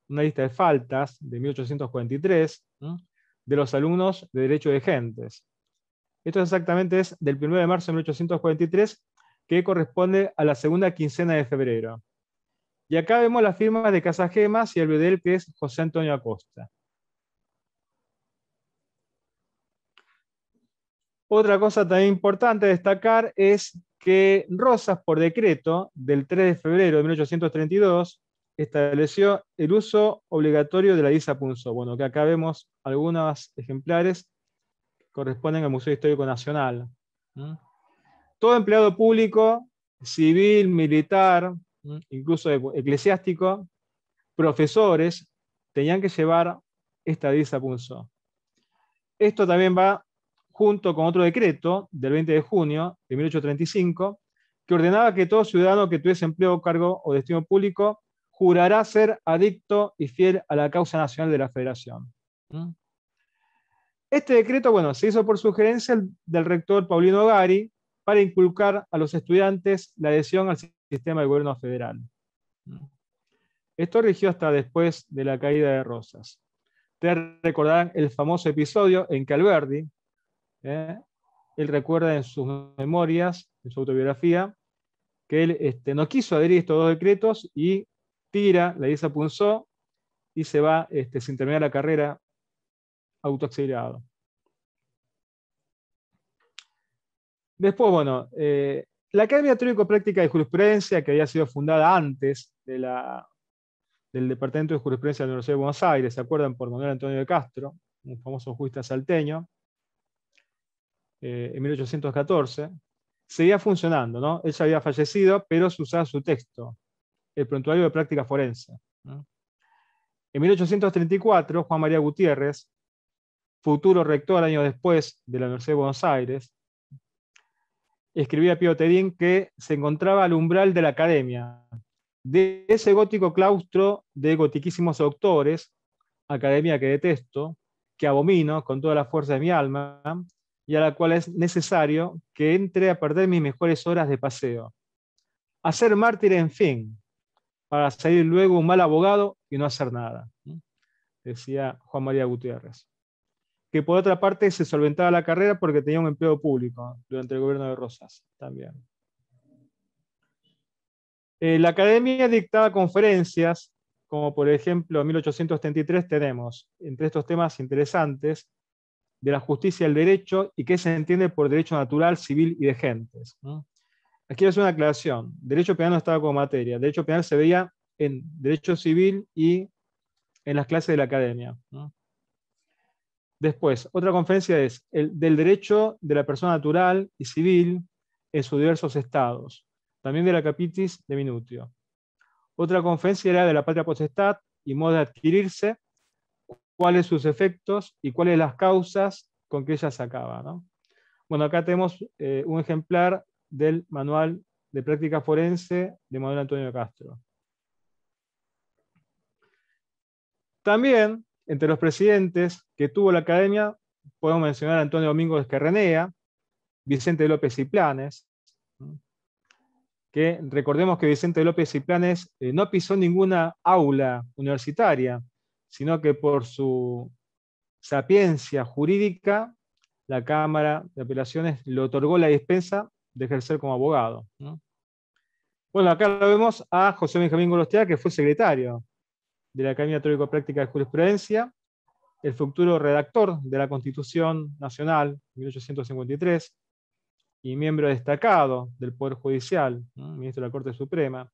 una lista de faltas de 1843, ¿no?, de los alumnos de Derecho de Gentes. Esto exactamente es del 1 de marzo de 1843, que corresponde a la segunda quincena de febrero. Y acá vemos las firmas de Casagemas y el bedel, que es José Antonio Acosta. Otra cosa también importante a destacar es que Rosas, por decreto del 3 de febrero de 1832, estableció el uso obligatorio de la divisa punzó. Bueno, que acá vemos algunos ejemplares que corresponden al Museo Histórico Nacional. Todo empleado público, civil, militar, incluso eclesiástico, profesores, tenían que llevar esta divisa punzó. Esto también va junto con otro decreto del 20 de junio de 1835, que ordenaba que todo ciudadano que tuviese empleo, cargo o destino público jurará ser adicto y fiel a la causa nacional de la Federación. Este decreto, bueno, se hizo por sugerencia del rector Paulino Gari para inculcar a los estudiantes la adhesión al sistema de gobierno federal. Esto rigió hasta después de la caída de Rosas. Ustedes recordarán el famoso episodio en que Alberdi, él recuerda en sus memorias, en su autobiografía, que él no quiso adherir a estos dos decretos y tira la divisa punzó y se va sin terminar la carrera autoexiliado. Después, bueno, la Academia Teórico-Práctica de Jurisprudencia, que había sido fundada antes del Departamento de Jurisprudencia de la Universidad de Buenos Aires, ¿se acuerdan? Por Manuel Antonio de Castro, un famoso jurista salteño, en 1814, seguía funcionando, ¿no? Él ya había fallecido, pero se usaba su texto, el Prontuario de Práctica Forense, ¿no? En 1834, Juan María Gutiérrez, futuro rector años después de la Universidad de Buenos Aires, escribía a Pío Tedín que se encontraba al umbral de la academia, de ese gótico claustro de gotiquísimos doctores, academia que detesto, que abomino con toda la fuerza de mi alma, y a la cual es necesario que entre a perder mis mejores horas de paseo, a ser mártir en fin, para salir luego un mal abogado y no hacer nada, decía Juan María Gutiérrez, que por otra parte se solventaba la carrera porque tenía un empleo público durante el gobierno de Rosas también. La academia dictaba conferencias, como por ejemplo en 1833 tenemos, entre estos temas interesantes, de la justicia y el derecho, y qué se entiende por derecho natural, civil y de gentes, ¿no? Aquí quiero hacer una aclaración. Derecho penal no estaba como materia. Derecho penal se veía en derecho civil y en las clases de la academia, ¿no? Después, otra conferencia es del derecho de la persona natural y civil en sus diversos estados, también de la capitis de Minutio. Otra conferencia era de la patria potestad y modo de adquirirse, cuáles sus efectos y cuáles las causas con que ella se acaba, ¿no? Bueno, acá tenemos un ejemplar del manual de práctica forense de Manuel Antonio Castro. También, entre los presidentes que tuvo la academia, podemos mencionar a Antonio Domingo de Esquerrenea, Vicente López y Planes, que recordemos que Vicente López y Planes no pisó ninguna aula universitaria, sino que por su sapiencia jurídica, la Cámara de Apelaciones le otorgó la dispensa de ejercer como abogado, ¿no? Bueno, acá lo vemos a José Benjamín Gorostiaga, que fue secretario de la Academia Teórico-Práctica de Jurisprudencia, el futuro redactor de la Constitución Nacional, 1853, y miembro destacado del Poder Judicial, ¿no? Ministro de la Corte Suprema.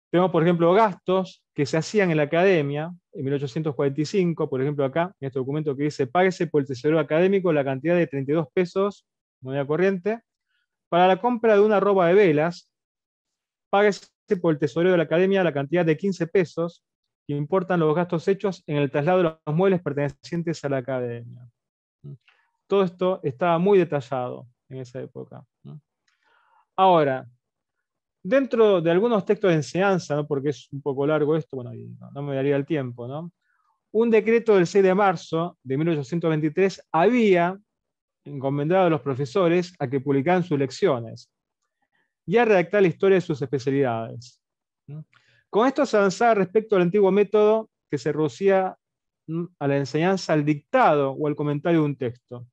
Tenemos, por ejemplo, gastos que se hacían en la academia en 1845, por ejemplo, acá, en este documento que dice: páguese por el tesorero académico la cantidad de 32 pesos, moneda corriente, para la compra de una arroba de velas. Páguese por el tesorero de la academia la cantidad de 15 pesos, que importan los gastos hechos en el traslado de los muebles pertenecientes a la academia. Todo esto estaba muy detallado en esa época. Ahora, dentro de algunos textos de enseñanza, ¿no? Porque es un poco largo esto, bueno, y no me daría el tiempo, ¿no? Un decreto del 6 de marzo de 1823 había encomendado a los profesores a que publicaran sus lecciones y a redactar la historia de sus especialidades. Con esto se avanzaba respecto al antiguo método que se reducía a la enseñanza al dictado o al comentario de un texto.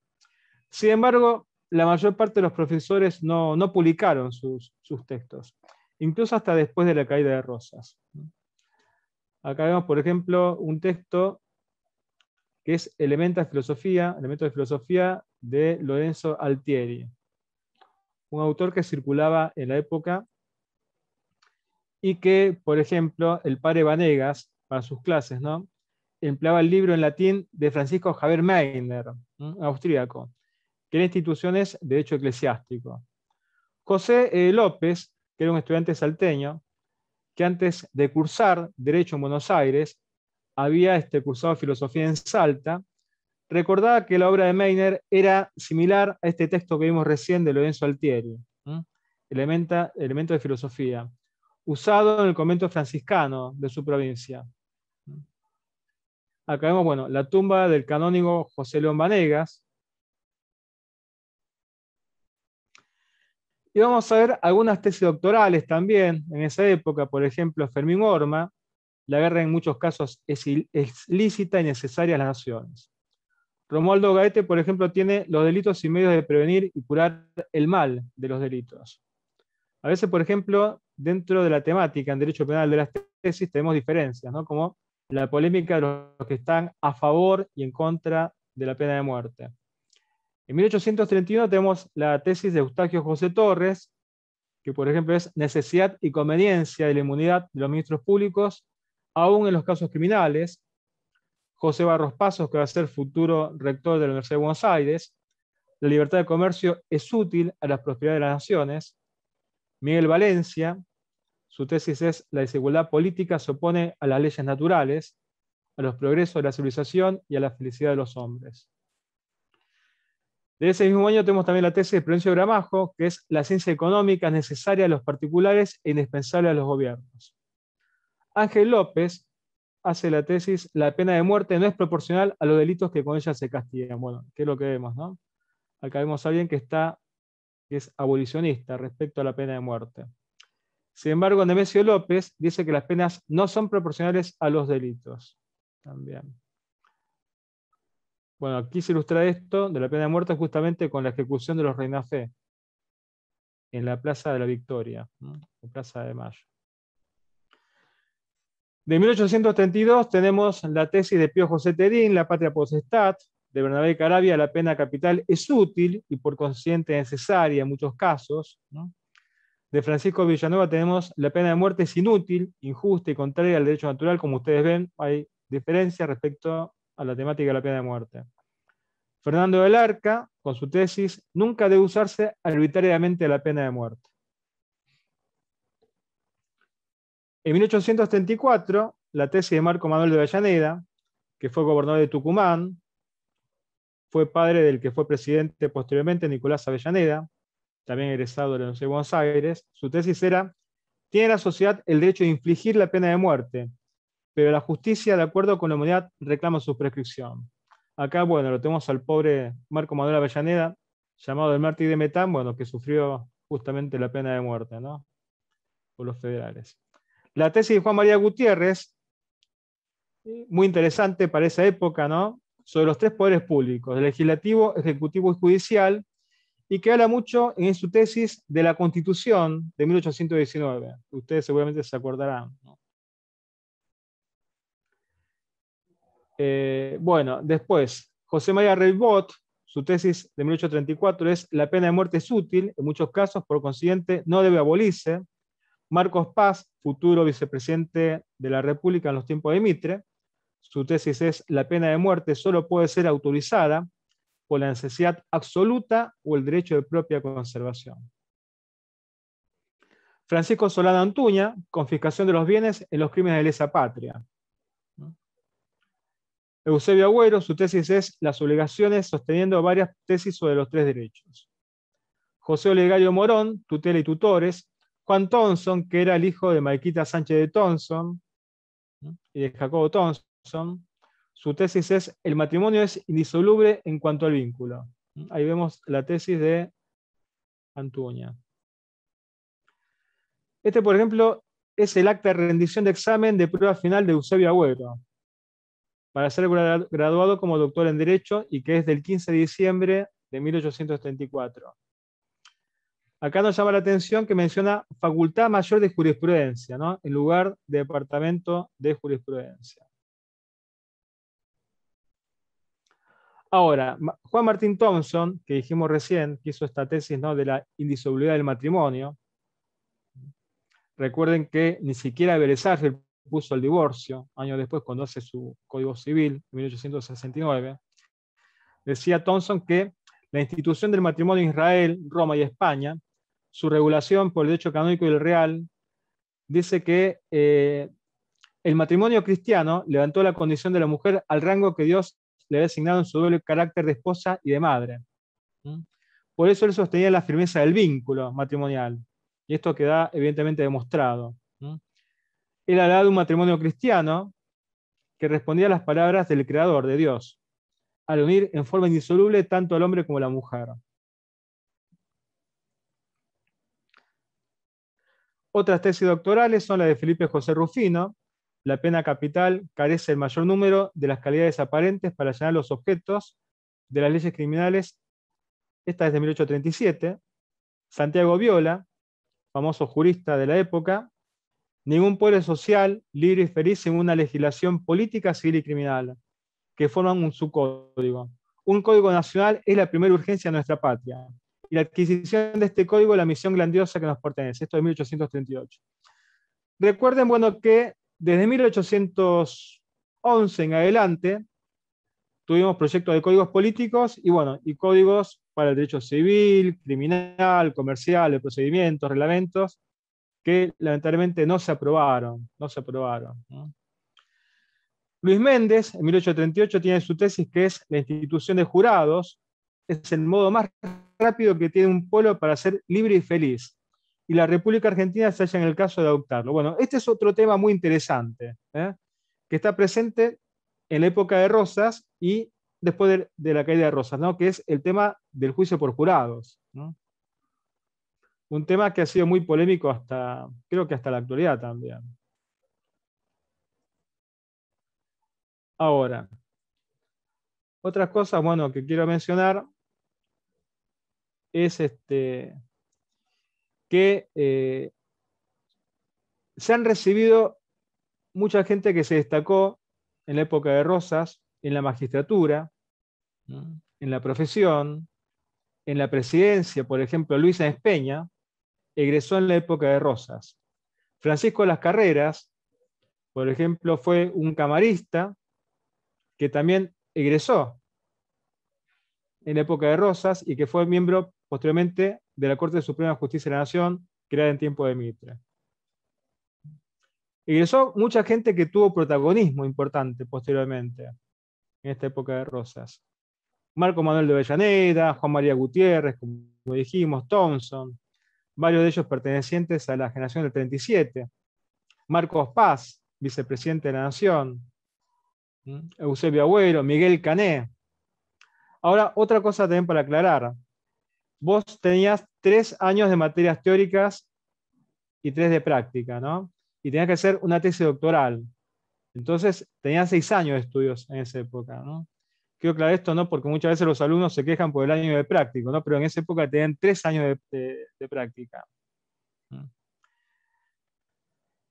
Sin embargo, la mayor parte de los profesores no publicaron sus textos, incluso hasta después de la caída de Rosas. Acá vemos, por ejemplo, un texto que es Elementos de Filosofía de Lorenzo Altieri, un autor que circulaba en la época y que, por ejemplo, el padre Vanegas, para sus clases, ¿no?, empleaba el libro en latín de Francisco Javier Meiner, austríaco, que era Instituciones de Derecho Eclesiástico. José López, que era un estudiante salteño, que antes de cursar Derecho en Buenos Aires, había cursado Filosofía en Salta, recordaba que la obra de Meiner era similar a este texto que vimos recién de Lorenzo Altieri, Elemento de Filosofía, usado en el convento franciscano de su provincia. Acá vemos, bueno, la tumba del canónigo José León Vanegas. Y vamos a ver algunas tesis doctorales también en esa época, por ejemplo, Fermín Orma, la guerra en muchos casos es lícita y necesaria a las naciones. Romualdo Gaete, por ejemplo, tiene los delitos y medios de prevenir y curar el mal de los delitos. A veces, por ejemplo, dentro de la temática en derecho penal de las tesis tenemos diferencias, ¿no?, como la polémica de los que están a favor y en contra de la pena de muerte. En 1831 tenemos la tesis de Eustaquio José Torres, que por ejemplo es necesidad y conveniencia de la inmunidad de los ministros públicos, aún en los casos criminales. José Barros Pasos, que va a ser futuro rector de la Universidad de Buenos Aires, la libertad de comercio es útil a la prosperidad de las naciones. Miguel Valencia, su tesis es la desigualdad política se opone a las leyes naturales, a los progresos de la civilización y a la felicidad de los hombres. De ese mismo año tenemos también la tesis de Prudencio Gramajo, que es la ciencia económica necesaria a los particulares e indispensable a los gobiernos. Ángel López hace la tesis la pena de muerte no es proporcional a los delitos que con ella se castigan. Bueno, ¿qué es lo que vemos, no? Acá vemos a alguien que es abolicionista respecto a la pena de muerte. Sin embargo, Nemesio López dice que las penas no son proporcionales a los delitos. También. Bueno, aquí se ilustra esto de la pena de muerte justamente con la ejecución de los Reina Fe. en la Plaza de la Victoria, ¿no? O Plaza de Mayo. De 1832 tenemos la tesis de Pío José Terín, La patria potestad, de Bernabé Caravia, la pena capital es útil y por consiguiente necesaria en muchos casos, ¿no? De Francisco Villanueva tenemos la pena de muerte es inútil, injusta y contraria al derecho natural. Como ustedes ven, hay diferencia respecto a la temática de la pena de muerte. Fernando del Arca, con su tesis, nunca debe usarse arbitrariamente la pena de muerte. En 1834, la tesis de Marco Manuel de Avellaneda, que fue gobernador de Tucumán, fue padre del que fue presidente posteriormente, Nicolás Avellaneda, también egresado de la Universidad de Buenos Aires. Su tesis era: tiene la sociedad el derecho de infligir la pena de muerte, pero la justicia, de acuerdo con la humanidad, reclama su prescripción. Acá, bueno, lo tenemos al pobre Marco Manuel Avellaneda, llamado el mártir de Metán, bueno, que sufrió justamente la pena de muerte, ¿no? Por los federales. La tesis de Juan María Gutiérrez, muy interesante para esa época, ¿no? Sobre los tres poderes públicos, el legislativo, ejecutivo y judicial, y que habla mucho en su tesis de la Constitución de 1819. Ustedes seguramente se acordarán, ¿no? Bueno, después, José María Reibot, su tesis de 1834 es: la pena de muerte es útil, en muchos casos, por consiguiente, no debe abolirse. Marcos Paz, futuro vicepresidente de la República en los tiempos de Mitre, su tesis es: la pena de muerte solo puede ser autorizada por la necesidad absoluta o el derecho de propia conservación. Francisco Solano Antuña, confiscación de los bienes en los crímenes de lesa patria. Eusebio Agüero, su tesis es: las obligaciones, sosteniendo varias tesis sobre los tres derechos. José Olegario Morón, tutela y tutores. Juan Thomson, que era el hijo de Mariquita Sánchez de Thomson, ¿no? Y de Jacobo Thomson. Su tesis es: el matrimonio es indisoluble en cuanto al vínculo. Ahí vemos la tesis de Antuña. Este, por ejemplo, es el acta de rendición de examen de prueba final de Eusebio Agüero, para ser graduado como doctor en Derecho, y que es del 15 de diciembre de 1834. Acá nos llama la atención que menciona Facultad Mayor de Jurisprudencia, ¿no? En lugar de Departamento de Jurisprudencia. Ahora, Juan Martín Thomson, que dijimos recién, que hizo esta tesis, ¿no?, de la indisolubilidad del matrimonio. Recuerden que ni siquiera Belezángel puso el divorcio, años después, cuando hace su Código Civil, en 1869. Decía Thomson que la institución del matrimonio en Israel, Roma y España, su regulación por el derecho canónico y el real, dice que el matrimonio cristiano levantó la condición de la mujer al rango que Dios le había asignado en su doble carácter de esposa y de madre. Por eso él sostenía la firmeza del vínculo matrimonial, y esto queda evidentemente demostrado. Él hablaba de un matrimonio cristiano que respondía a las palabras del Creador, de Dios, al unir en forma indisoluble tanto al hombre como a la mujer. Otras tesis doctorales son las de Felipe José Rufino: la pena capital carece del mayor número de las calidades aparentes para llenar los objetos de las leyes criminales. Esta es de 1837. Santiago Viola, famoso jurista de la época: ningún pueblo social libre y feliz sin una legislación política, civil y criminal, que forman un subcódigo. Un código nacional es la primera urgencia de nuestra patria, y la adquisición de este código es la misión grandiosa que nos pertenece. Esto es de 1838. Recuerden, bueno, que desde 1811 en adelante tuvimos proyectos de códigos políticos y, bueno, y códigos para el derecho civil, criminal, comercial, de procedimientos, reglamentos, que lamentablemente no se aprobaron. ¿No? Luis Méndez, en 1838, tiene su tesis, que es la institución de jurados. Es el modo más rápido que tiene un pueblo para ser libre y feliz. Y la República Argentina se halla en el caso de adoptarlo. Bueno, este es otro tema muy interesante, que está presente en la época de Rosas y después de la caída de Rosas, ¿no?, que es el tema del juicio por jurados, ¿no? Un tema que ha sido muy polémico creo que hasta la actualidad también. Ahora, otras cosas, bueno, que quiero mencionar es que se han recibido mucha gente que se destacó en la época de Rosas, en la magistratura, ¿no?, en la profesión, en la presidencia. Por ejemplo, Luis Sáenz Peña egresó en la época de Rosas. Francisco Las Carreras, por ejemplo, fue un camarista que también egresó en la época de Rosas y que fue miembro posteriormente de la Corte Suprema de Justicia de la Nación, creada en tiempo de Mitre. Egresó mucha gente que tuvo protagonismo importante posteriormente, en esta época de Rosas. Marco Manuel de Avellaneda, Juan María Gutiérrez, como dijimos, Thompson, varios de ellos pertenecientes a la generación del 37. Marcos Paz, vicepresidente de la Nación. Eusebio Agüero, Miguel Cané. Ahora, otra cosa también para aclarar. Vos tenías 3 años de materias teóricas y 3 de práctica, ¿no? Y tenías que hacer una tesis doctoral. Entonces, tenías 6 años de estudios en esa época, ¿no? Quiero aclarar esto, ¿no? Porque muchas veces los alumnos se quejan por el año de práctico, ¿no? Pero en esa época tenían 3 años de práctica.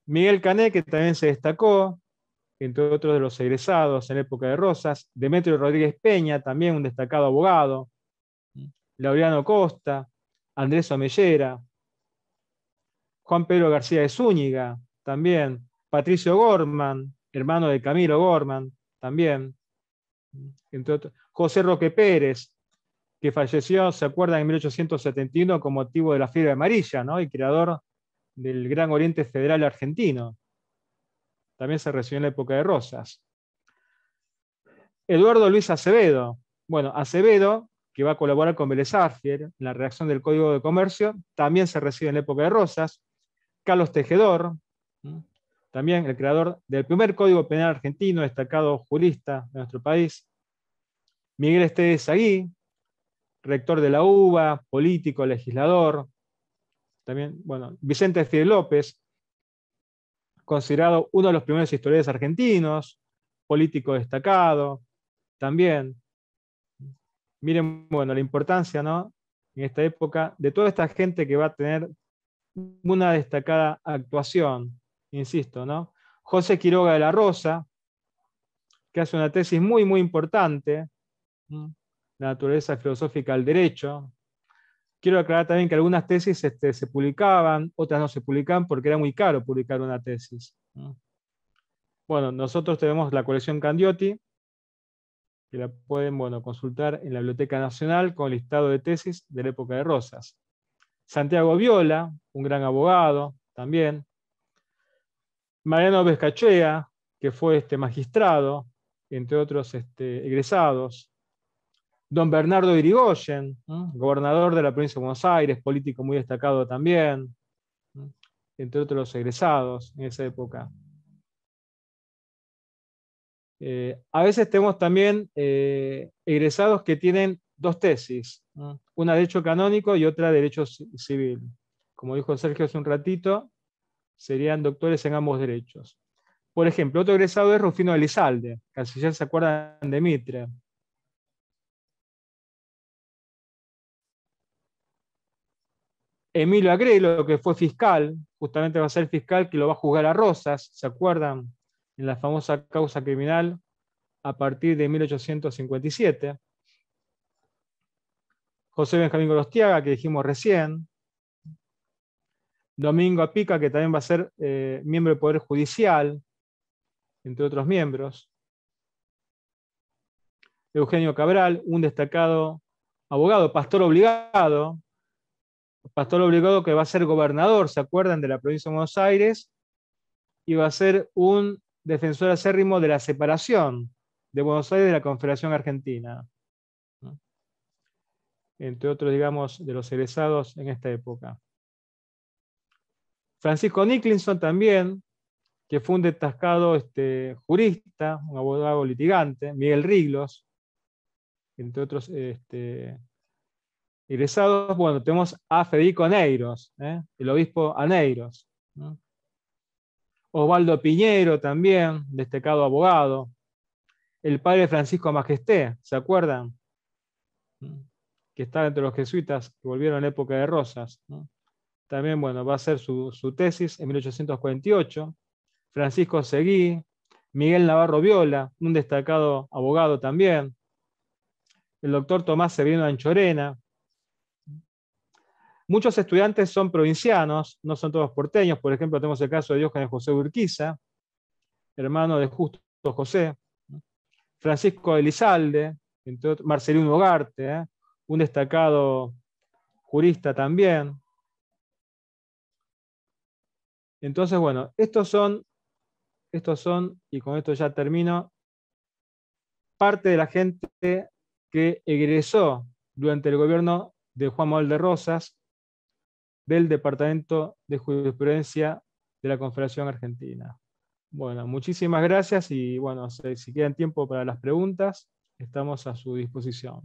Miguel Cané, que también se destacó, entre otros de los egresados en la época de Rosas. Demetrio Rodríguez Peña, también un destacado abogado. Laureano Costa, Andrés Omellera, Juan Pedro García de Zúñiga, también. Patricio Gorman, hermano de Camilo Gorman, también. Entre otros. José Roque Pérez, que falleció, se acuerdan, en 1871 con motivo de la fiebre amarilla, ¿no? Y creador del Gran Oriente Federal Argentino. También se recibió en la época de Rosas. Eduardo Luis Acevedo. Bueno, Acevedo, que va a colaborar con Vélez Sarsfield en la redacción del Código de Comercio, también se recibe en la época de Rosas. Carlos Tejedor, también el creador del primer Código Penal argentino, destacado jurista de nuestro país. Miguel Esteves Aguí, rector de la UBA, político, legislador. También, bueno, Vicente Fidel López, considerado uno de los primeros historiadores argentinos, político destacado, también. Miren, bueno, la importancia, ¿no?, en esta época, de toda esta gente que va a tener una destacada actuación, insisto, ¿no? José Quiroga de la Rosa, que hace una tesis muy, muy importante, la naturaleza filosófica del derecho. Quiero aclarar también que algunas tesis se publicaban, otras no se publicaban porque era muy caro publicar una tesis. Bueno, nosotros tenemos la colección Candioti, que la pueden, bueno, consultar en la Biblioteca Nacional con el listado de tesis de la época de Rosas. Santiago Viola, un gran abogado, también. Mariano Vizcachea, que fue magistrado, entre otros egresados. Don Bernardo Irigoyen, gobernador de la provincia de Buenos Aires, político muy destacado también, entre otros los egresados en esa época. A veces tenemos también egresados que tienen 2 tesis, una de derecho canónico y otra de derecho civil. Como dijo Sergio hace un ratito, serían doctores en ambos derechos. Por ejemplo, otro egresado es Rufino Elizalde, canciller, se acuerdan de Mitre. Emilio Agrelo, que fue fiscal, justamente va a ser fiscal que lo va a juzgar a Rosas, ¿se acuerdan? En la famosa causa criminal a partir de 1857. José Benjamín Gorostiaga, que dijimos recién. Domingo Apica, que también va a ser miembro del Poder Judicial, entre otros miembros. Eugenio Cabral, un destacado abogado, pastor obligado que va a ser gobernador, ¿se acuerdan?, de la provincia de Buenos Aires, y va a ser un defensor acérrimo de la separación de Buenos Aires de la Confederación Argentina. Entre otros, digamos, de los egresados en esta época. Francisco Nicholson también, que fue un destacado jurista, un abogado litigante. Miguel Riglos, entre otros egresados. Bueno, tenemos a Federico Aneiros, el obispo Aneiros. Osvaldo Piñero también, destacado abogado. El padre Francisco Majesté, ¿se acuerdan? Que estaba entre los jesuitas que volvieron en la época de Rosas. también, bueno, va a hacer su tesis en 1848. Francisco Seguí, Miguel Navarro Viola, un destacado abogado también. El doctor Tomás Severino Anchorena. Muchos estudiantes son provincianos, no son todos porteños. Por ejemplo, tenemos el caso de Diógenes José Urquiza, hermano de Justo José. Francisco Elizalde, Marcelino Ugarte, un destacado jurista también. Entonces, bueno, estos son, y con esto ya termino, parte de la gente que egresó durante el gobierno de Juan Manuel de Rosas del Departamento de Jurisprudencia de la Confederación Argentina. Bueno, muchísimas gracias y bueno, si quedan tiempo para las preguntas, estamos a su disposición.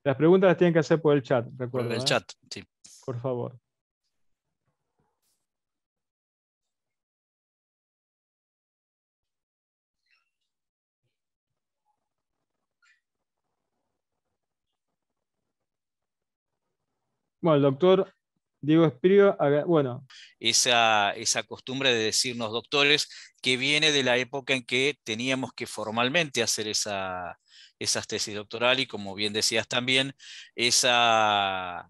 Las preguntas las tienen que hacer por el chat, recuerdo. Por el chat, sí. Por favor. Bueno, el doctor Diego Espíritu, bueno. Esa costumbre de decirnos doctores, que viene de la época en que teníamos que formalmente hacer esas tesis doctorales y, como bien decías también, esa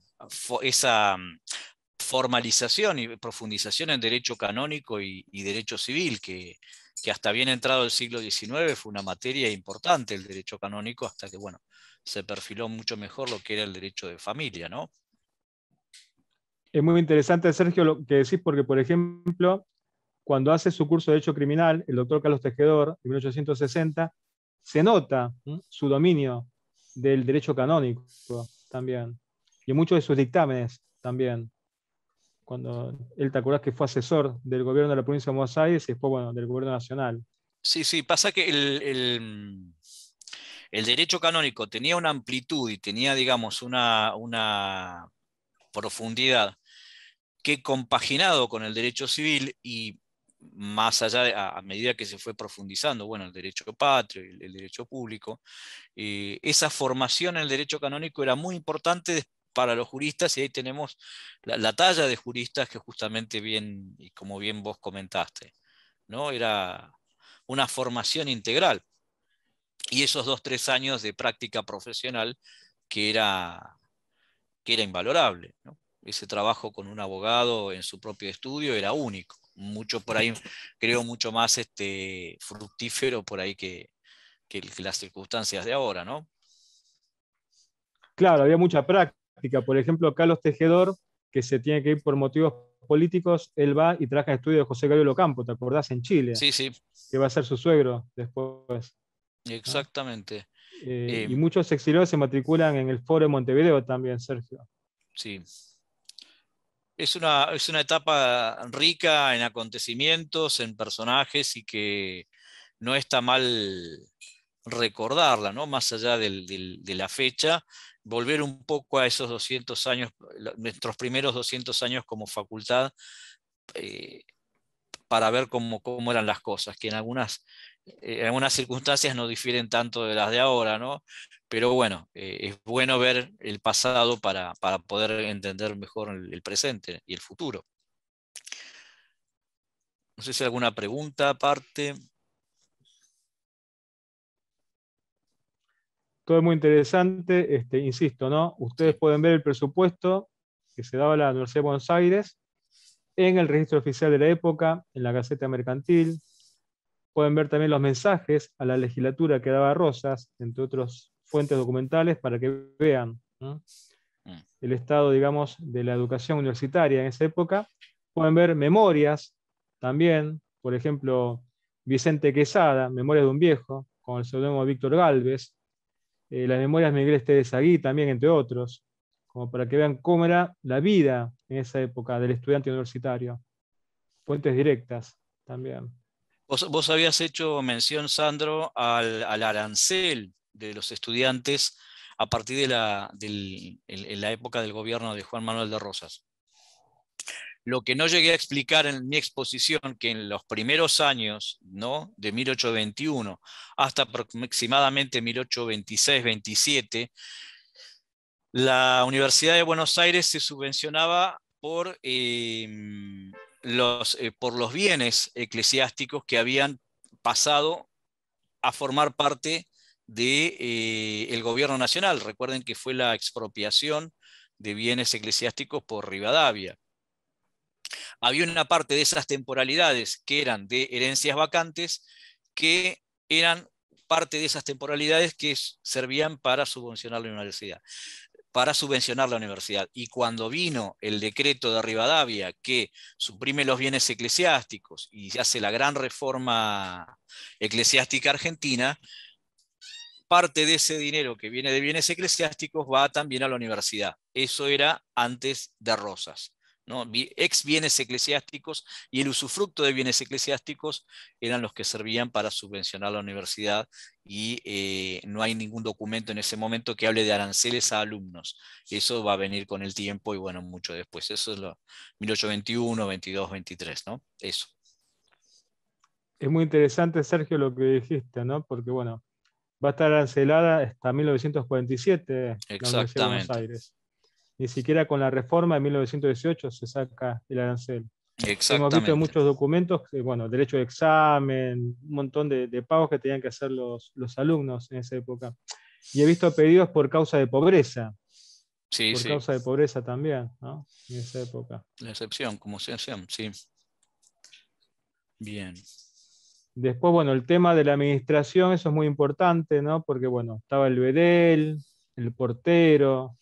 formalización y profundización en derecho canónico y derecho civil, que hasta bien entrado el siglo XIX fue una materia importante el derecho canónico, hasta que, bueno, se perfiló mucho mejor lo que era el derecho de familia, ¿no? Es muy interesante, Sergio, lo que decís, porque, por ejemplo, cuando hace su curso de Derecho Criminal, el doctor Carlos Tejedor, en 1860, se nota su dominio del derecho canónico también, y en muchos de sus dictámenes también. Cuando él, te acordás que fue asesor del gobierno de la provincia de Buenos Aires y después, bueno, del gobierno nacional. Sí, pasa que el derecho canónico tenía una amplitud y tenía, digamos, una profundidad que, compaginado con el derecho civil y más allá, a medida que se fue profundizando, bueno, el derecho patrio y el derecho público, esa formación en el derecho canónico era muy importante para los juristas, y ahí tenemos la talla de juristas que justamente bien, y como bien vos comentaste, ¿no? Era una formación integral. Y esos 2-3 años de práctica profesional que era invalorable, ¿no? Ese trabajo con un abogado en su propio estudio era único. Mucho por ahí, creo, mucho más fructífero por ahí que las circunstancias de ahora, ¿no? Claro, había mucha práctica. Por ejemplo, Carlos Tejedor, que se tiene que ir por motivos políticos, él va y trabaja en estudio de José Gabriel Ocampo, ¿te acordás? En Chile, Sí, sí. Que va a ser su suegro después. Exactamente. ¿No? Y muchos exiliados se matriculan en el Foro de Montevideo también, Sergio. Sí. Es una etapa rica en acontecimientos, en personajes, y que no está mal recordarla, ¿no? Más allá de la fecha, volver un poco a esos 200 años, nuestros primeros 200 años como facultad, para ver cómo eran las cosas, que en algunas circunstancias no difieren tanto de las de ahora, ¿no? Pero bueno, es bueno ver el pasado para poder entender mejor el presente y el futuro. No sé si hay alguna pregunta aparte. Todo es muy interesante, insisto, ¿no? Ustedes pueden ver el presupuesto que se daba a la Universidad de Buenos Aires en el registro oficial de la época, en la Gaceta Mercantil. Pueden ver también los mensajes a la legislatura que daba Rosas, entre otras fuentes documentales, para que vean, ¿no?, el estado, digamos, de la educación universitaria en esa época. Pueden ver memorias también, por ejemplo, Vicente Quesada, Memorias de un viejo, con el seudónimo Víctor Gálvez, las memorias de Miguel Esteves Agui también, entre otros, como para que vean cómo era la vida en esa época del estudiante universitario. Fuentes directas también. Vos habías hecho mención, Sandro, al arancel de los estudiantes a partir en la época del gobierno de Juan Manuel de Rosas. Lo que no llegué a explicar en mi exposición, que en los primeros años, ¿no?, de 1821 hasta aproximadamente 1826-27, la Universidad de Buenos Aires se subvencionaba por los bienes eclesiásticos que habían pasado a formar parte del gobierno nacional. Recuerden que fue la expropiación de bienes eclesiásticos por Rivadavia. Había una parte de esas temporalidades que eran de herencias vacantes, que eran parte de esas temporalidades que servían para subvencionar la universidad. Y cuando vino el decreto de Rivadavia que suprime los bienes eclesiásticos y hace la gran reforma eclesiástica argentina, parte de ese dinero que viene de bienes eclesiásticos va también a la universidad. Eso era antes de Rosas, ¿no? Ex bienes eclesiásticos y el usufructo de bienes eclesiásticos eran los que servían para subvencionar la universidad, y no hay ningún documento en ese momento que hable de aranceles a alumnos. Eso va a venir con el tiempo y bueno, mucho después. Eso es lo 1821, 22, 23, ¿no? Eso. Es muy interesante, Sergio, lo que dijiste, ¿no? Porque bueno, va a estar arancelada hasta 1947 la Universidad de Buenos Aires. Ni siquiera con la reforma de 1918 se saca el arancel. Hemos visto en muchos documentos, bueno, derecho de examen, un montón de pagos que tenían que hacer los alumnos en esa época. Y he visto pedidos por causa de pobreza. Sí, por causa de pobreza también, ¿no? En esa época. La excepción, como excepción, sí. Bien. Después, bueno, el tema de la administración, eso es muy importante, ¿no? Porque, bueno, estaba el bedel, el portero,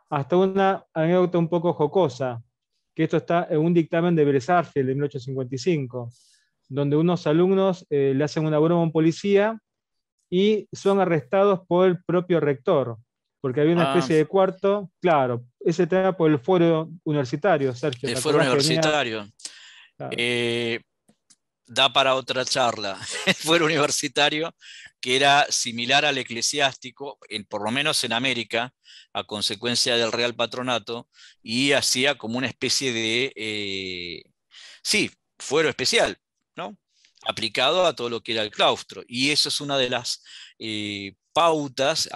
hasta una anécdota un poco jocosa, que esto está en un dictamen de Bresarfield de 1855, donde unos alumnos le hacen una broma a un policía y son arrestados por el propio rector, porque había una especie de cuarto, claro, ese tema por el fuero universitario, Sergio. El fuero universitario. Claro. Da para otra charla. El fuero universitario, que era similar al eclesiástico, por lo menos en América, a consecuencia del Real Patronato, y hacía como una especie de, fuero especial, ¿no?, aplicado a todo lo que era el claustro. Y eso es una de las pautas,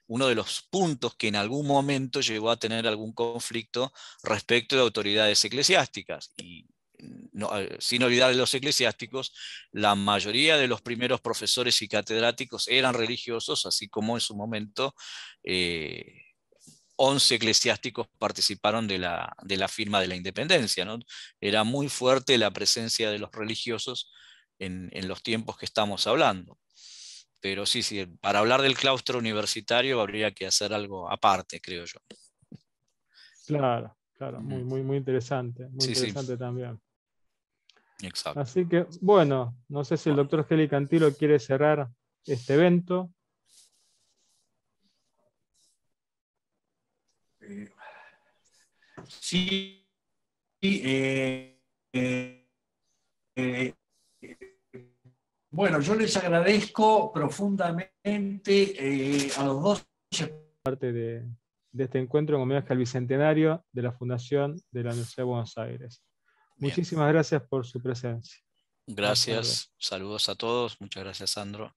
uno de los puntos que en algún momento llegó a tener algún conflicto respecto de autoridades eclesiásticas. Y no, sin olvidar de los eclesiásticos, la mayoría de los primeros profesores y catedráticos eran religiosos, así como en su momento 11 eclesiásticos participaron de la firma de la independencia, ¿no? Era muy fuerte la presencia de los religiosos en los tiempos que estamos hablando. Pero sí, para hablar del claustro universitario habría que hacer algo aparte, creo yo. Claro, muy interesante, interesante también. Exacto. Así que, bueno, no sé si el doctor Geli Cantilo quiere cerrar este evento. Sí, bueno, yo les agradezco profundamente a los dos. Parte de este encuentro en homenaje al bicentenario de la Fundación de la Universidad de Buenos Aires. Bien. Muchísimas gracias por su presencia. Gracias, saludos a todos, muchas gracias, Sandro.